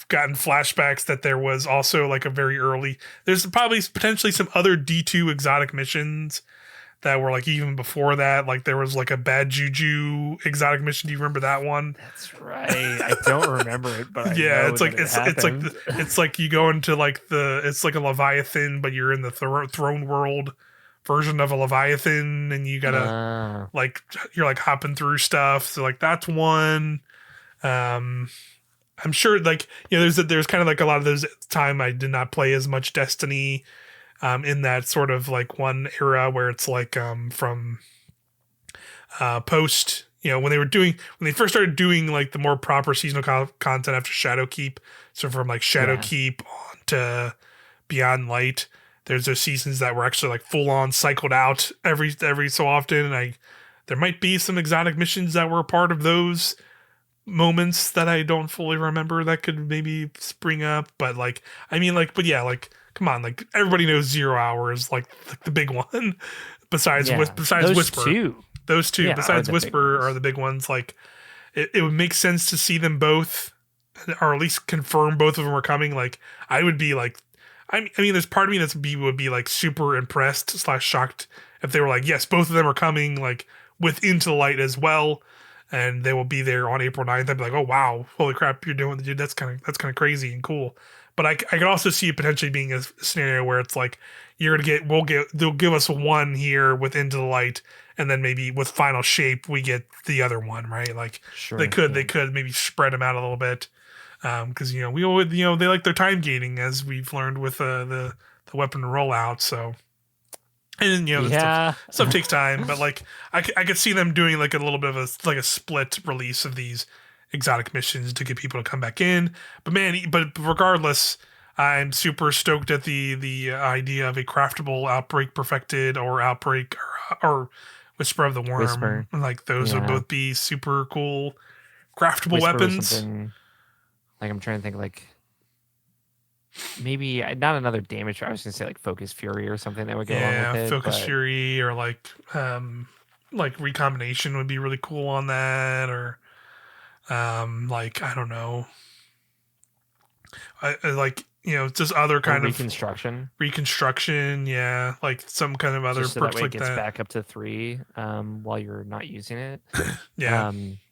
gotten flashbacks that there was also like a very early. There's probably potentially some other D2 exotic missions that were like even before that. Like there was like a Bad Juju exotic mission. Do you remember that one? That's right. I don't remember it, but it's like you go into like it's like a Leviathan, but you're in the throne world version of a Leviathan, and you gotta you're like hopping through stuff. So like that's one. I'm sure like there's kind of like a lot of those time I did not play as much Destiny. In that sort of like one era where it's like from post, when they first started doing like the more proper seasonal content after Shadowkeep. So from like Shadowkeep on to Beyond Light, there's those seasons that were actually like full on cycled out every so often. And there might be some exotic missions that were a part of those moments that I don't fully remember that could maybe spring up. But like, I mean, like, but yeah, like, come on, like everybody knows 0 hour is like the big one. besides those Whisper, those two besides Whisper are the big ones. Like it would make sense to see them both, or at least confirm both of them are coming. Like I would be like, I mean, there's part of me would be like super impressed / shocked if they were like, yes, both of them are coming, like with Into the Light as well. and they will be there on April 9th. I'd be like, oh wow, holy crap, you're doing, dude, that's kind of crazy and cool. But I could also see it potentially being a scenario where it's like they'll give us one here with Into the Light, and then maybe with Final Shape we get the other one, right? Like Sure, they could maybe spread them out a little bit, because they like their time gating, as we've learned with the weapon rollout. So, and stuff takes time, but like I could see them doing like a little bit of a split release of these exotic missions to get people to come back in. But regardless, I'm super stoked at the idea of a craftable Outbreak Perfected or Outbreak or Whisper of the Worm. Whisper. Like those would both be super cool craftable weapons. Like I'm trying to think, like maybe not another damage. I was gonna say like Focus Fury or something that would go along with it. Focus Fury or like Recombination would be really cool on that, or like I don't know, just other kind of reconstruction, yeah, like some kind of other just so perks that way like it gets that. back up to 3 while you're not using it. Yeah,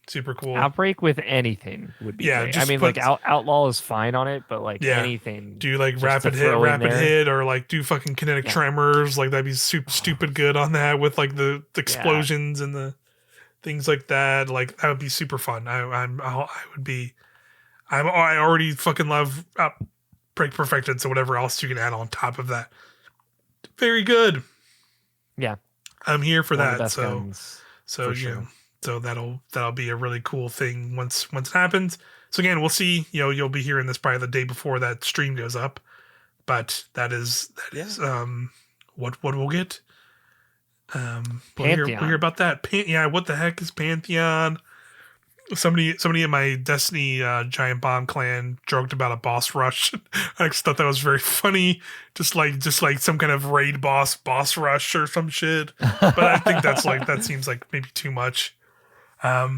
super cool. Outbreak with anything would be great. I mean, like Outlaw is fine on it, but like anything. Do like rapid hit, or like do fucking kinetic tremors. Like that'd be stupid good on that with like the explosions and the things like that. Like that would be super fun. I already fucking love Outbreak Perfected. So whatever else you can add on top of that, very good. Yeah, I'm here for that. For sure. So that'll be a really cool thing once it happens. So again, we'll see. You'll be hearing this probably the day before that stream goes up, but that is what we'll get. We'll hear about that. What the heck is Pantheon? Somebody in my Destiny Giant Bomb clan joked about a boss rush. I just thought that was very funny. Just like some kind of raid boss rush or some shit. But I think that seems like maybe too much. I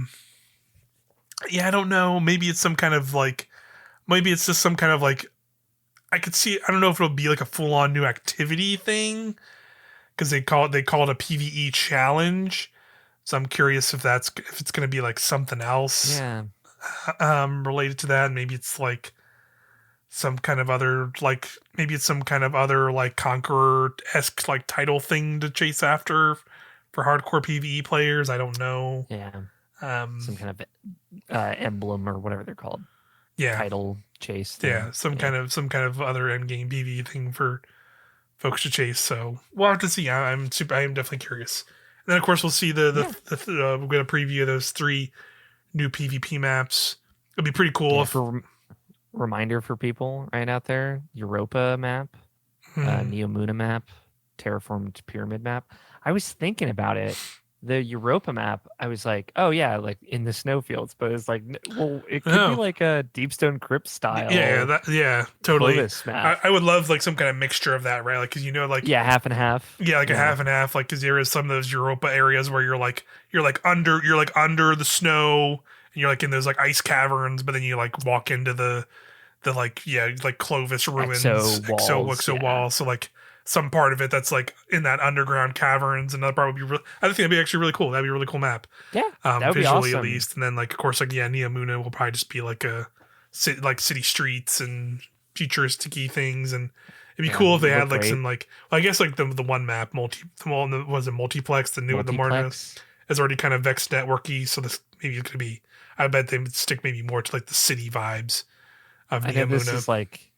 don't know. Maybe it's some kind of like, maybe it's just some kind of like, I could see, I don't know if it'll be like a full on new activity thing, because they call it a PVE challenge. So I'm curious if it's going to be like something else, related to that. Maybe it's like some kind of other, like maybe it's some kind of other like Conqueror-esque like title thing to chase after for hardcore PVE players. I don't know. Yeah. Some kind of emblem or whatever they're called. Yeah. Title chase thing. Yeah. Some kind of other end game PVE thing for folks to chase. So we'll have to see. I am definitely curious. And then of course we'll see we'll get a preview of those 3 new PvP maps. It'll be pretty cool. Reminder for people right out there: Europa map, Neomuna map, Terraformed Pyramid map. I was thinking about it. The Europa map, I was like, oh yeah, like in the snowfields, but it's like, well, it could be like a Deepstone Crypt style. Yeah, totally. Map. I would love like some kind of mixture of that, right? Like, because half and half. Yeah, like a half and half. Like, because there is some of those Europa areas where you're under the snow, and you're like in those like ice caverns, but then you like walk into the Clovis ruins, Exo wall. So like, some part of it that's like in that underground caverns. Another part would be I think that'd be actually really cool. That'd be a really cool map. Yeah, that would visually be awesome. At least. And then like, of course, like Neomuna will probably just be like city streets and futuristic-y things. And it'd be cool if they had like some like, well, I guess like the one map multiplex, the more has already kind of Vex networky. So this maybe it could be. I bet they would stick maybe more to like the city vibes of Neomuna. I know this is like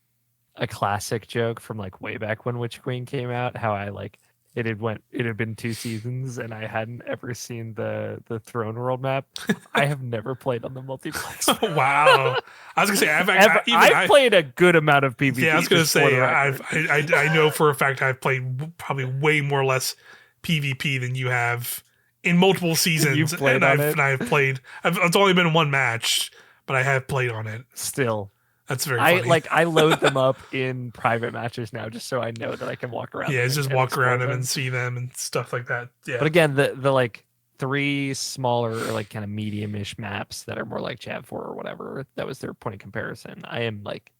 a classic joke from like way back when Witch Queen came out, how I like it had been 2 seasons and I hadn't ever seen the Throne World map. I have never played on the multiplex. Wow. I was gonna say I've played a good amount of PvP. Yeah, I was gonna say I know for a fact I've played probably way more less PvP than you have in multiple seasons. I've played. It's only been 1 match, but I have played on it. Still. That's very funny. I load them up in private matches now just so I know that I can walk around. Yeah, just walk around them and see them and stuff like that. Yeah. But again, the like 3 smaller or like kind of medium-ish maps that are more like Chav 4 or whatever, that was their point of comparison. I am like,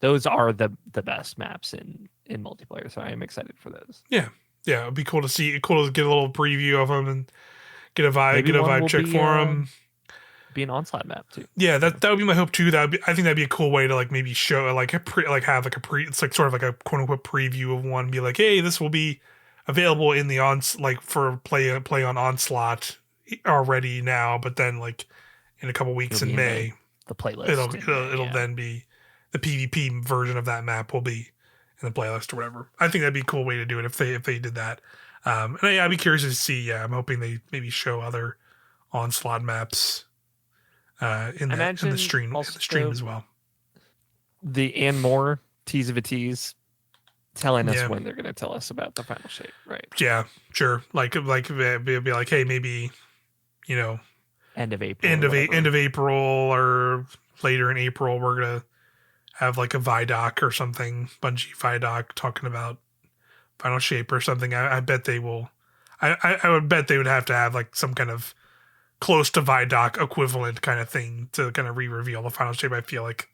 those are the best maps in multiplayer, so I am excited for those. Yeah. It'd be cool to see. Cool to get a little preview of them and get a vibe check for them. be an Onslaught map too. Yeah, that would be my hope too. I think that'd be a cool way to like maybe show like have like a it's like sort of like a quote unquote preview of one. Be like, hey, this will be available in the like for play on Onslaught already now, but then like in a couple weeks in May, the playlist. It'll then be the PvP version of that map will be in the playlist or whatever. I think that'd be a cool way to do it if they did that. And I'd be curious to see. Yeah, I'm hoping they maybe show other Onslaught maps in the stream as well. The and more tease of a tease, telling us when they're going to tell us about the final shape, right? Yeah, sure. Like be like, hey, maybe end of April, end of April or later in April, we're gonna have like a Vidoc or something, Bungie Vidoc talking about final shape or something. I bet they will. I would bet they would have to have like some kind of close to Vidoc equivalent kind of thing to kind of re-reveal the final shape. I feel like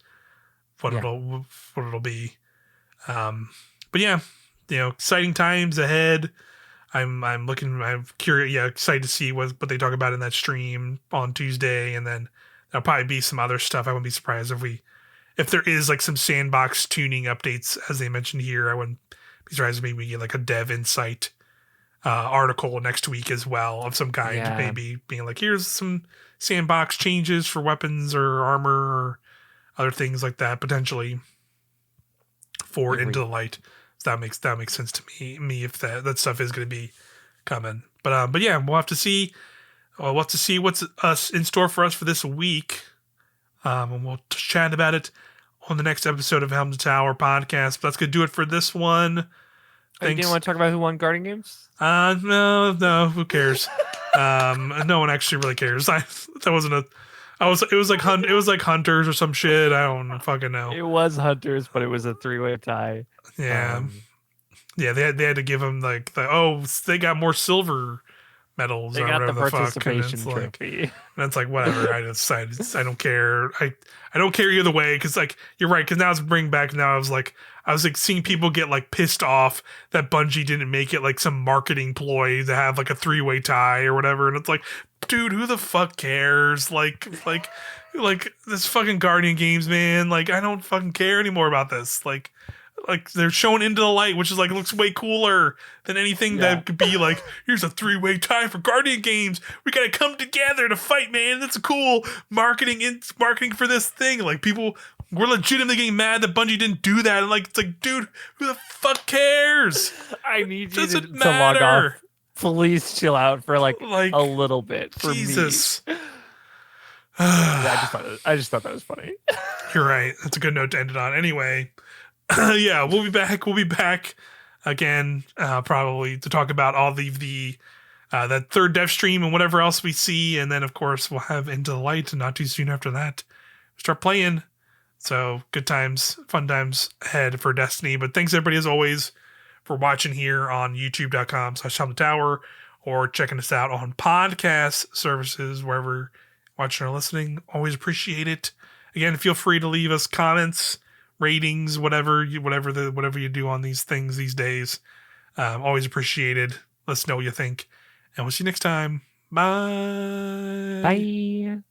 what it'll be. But yeah, exciting times ahead. I'm curious, excited to see what they talk about in that stream on Tuesday, and then there'll probably be some other stuff. I wouldn't be surprised if there is like some sandbox tuning updates, as they mentioned here. I wouldn't be surprised if maybe we get like a dev insight article next week as well of some kind, maybe being like, here's some sandbox changes for weapons or armor or other things like that potentially for Into the Light. So that makes sense to me if that stuff is going to be coming. But yeah, we'll have to see. We'll have to see what's in store for us for this week, and we'll chat about it on the next episode of Helm to Tower podcast. But that's going to do it for this one. Oh, you didn't want to talk about who won Guardian Games? No, who cares? No one actually really cares. It was like Hunters or some shit. I don't fucking know. It was Hunters, but it was a 3-way tie. Yeah. Yeah, they had to give them like they got more silver medals. They or got whatever the participation trophy. Like, and it's like whatever. I don't care. I don't care either way because like you're right. Because now it's bringing back. Now I was like seeing people get like pissed off that Bungie didn't make it like some marketing ploy to have like a 3-way tie or whatever. And it's like, dude, who the fuck cares? Like this fucking Guardian Games, man. Like I don't fucking care anymore about this. Like they're showing Into the Light, which is like looks way cooler than anything that could be like, here's a 3-way tie for Guardian Games. We gotta come together to fight, man. That's a cool marketing for this thing. Like people were legitimately getting mad that Bungie didn't do that. And like it's like, dude, who the fuck cares? I need you to log off. Please chill out for like a little bit for Jesus. Me. I just thought that was funny. You're right. That's a good note to end it on. Anyway. Yeah, we'll be back. We'll be back again, probably to talk about all the that third dev stream and whatever else we see, and then of course we'll have Into the Light, and not too soon after that, start playing. So good times, fun times ahead for Destiny. But thanks everybody as always for watching here on YouTube.com/HelmTower or checking us out on podcast services wherever you're watching or listening. Always appreciate it. Again, feel free to leave us comments, ratings, whatever you do on these things these days. Always appreciated. Let us know what you think, and we'll see you next time. Bye. Bye.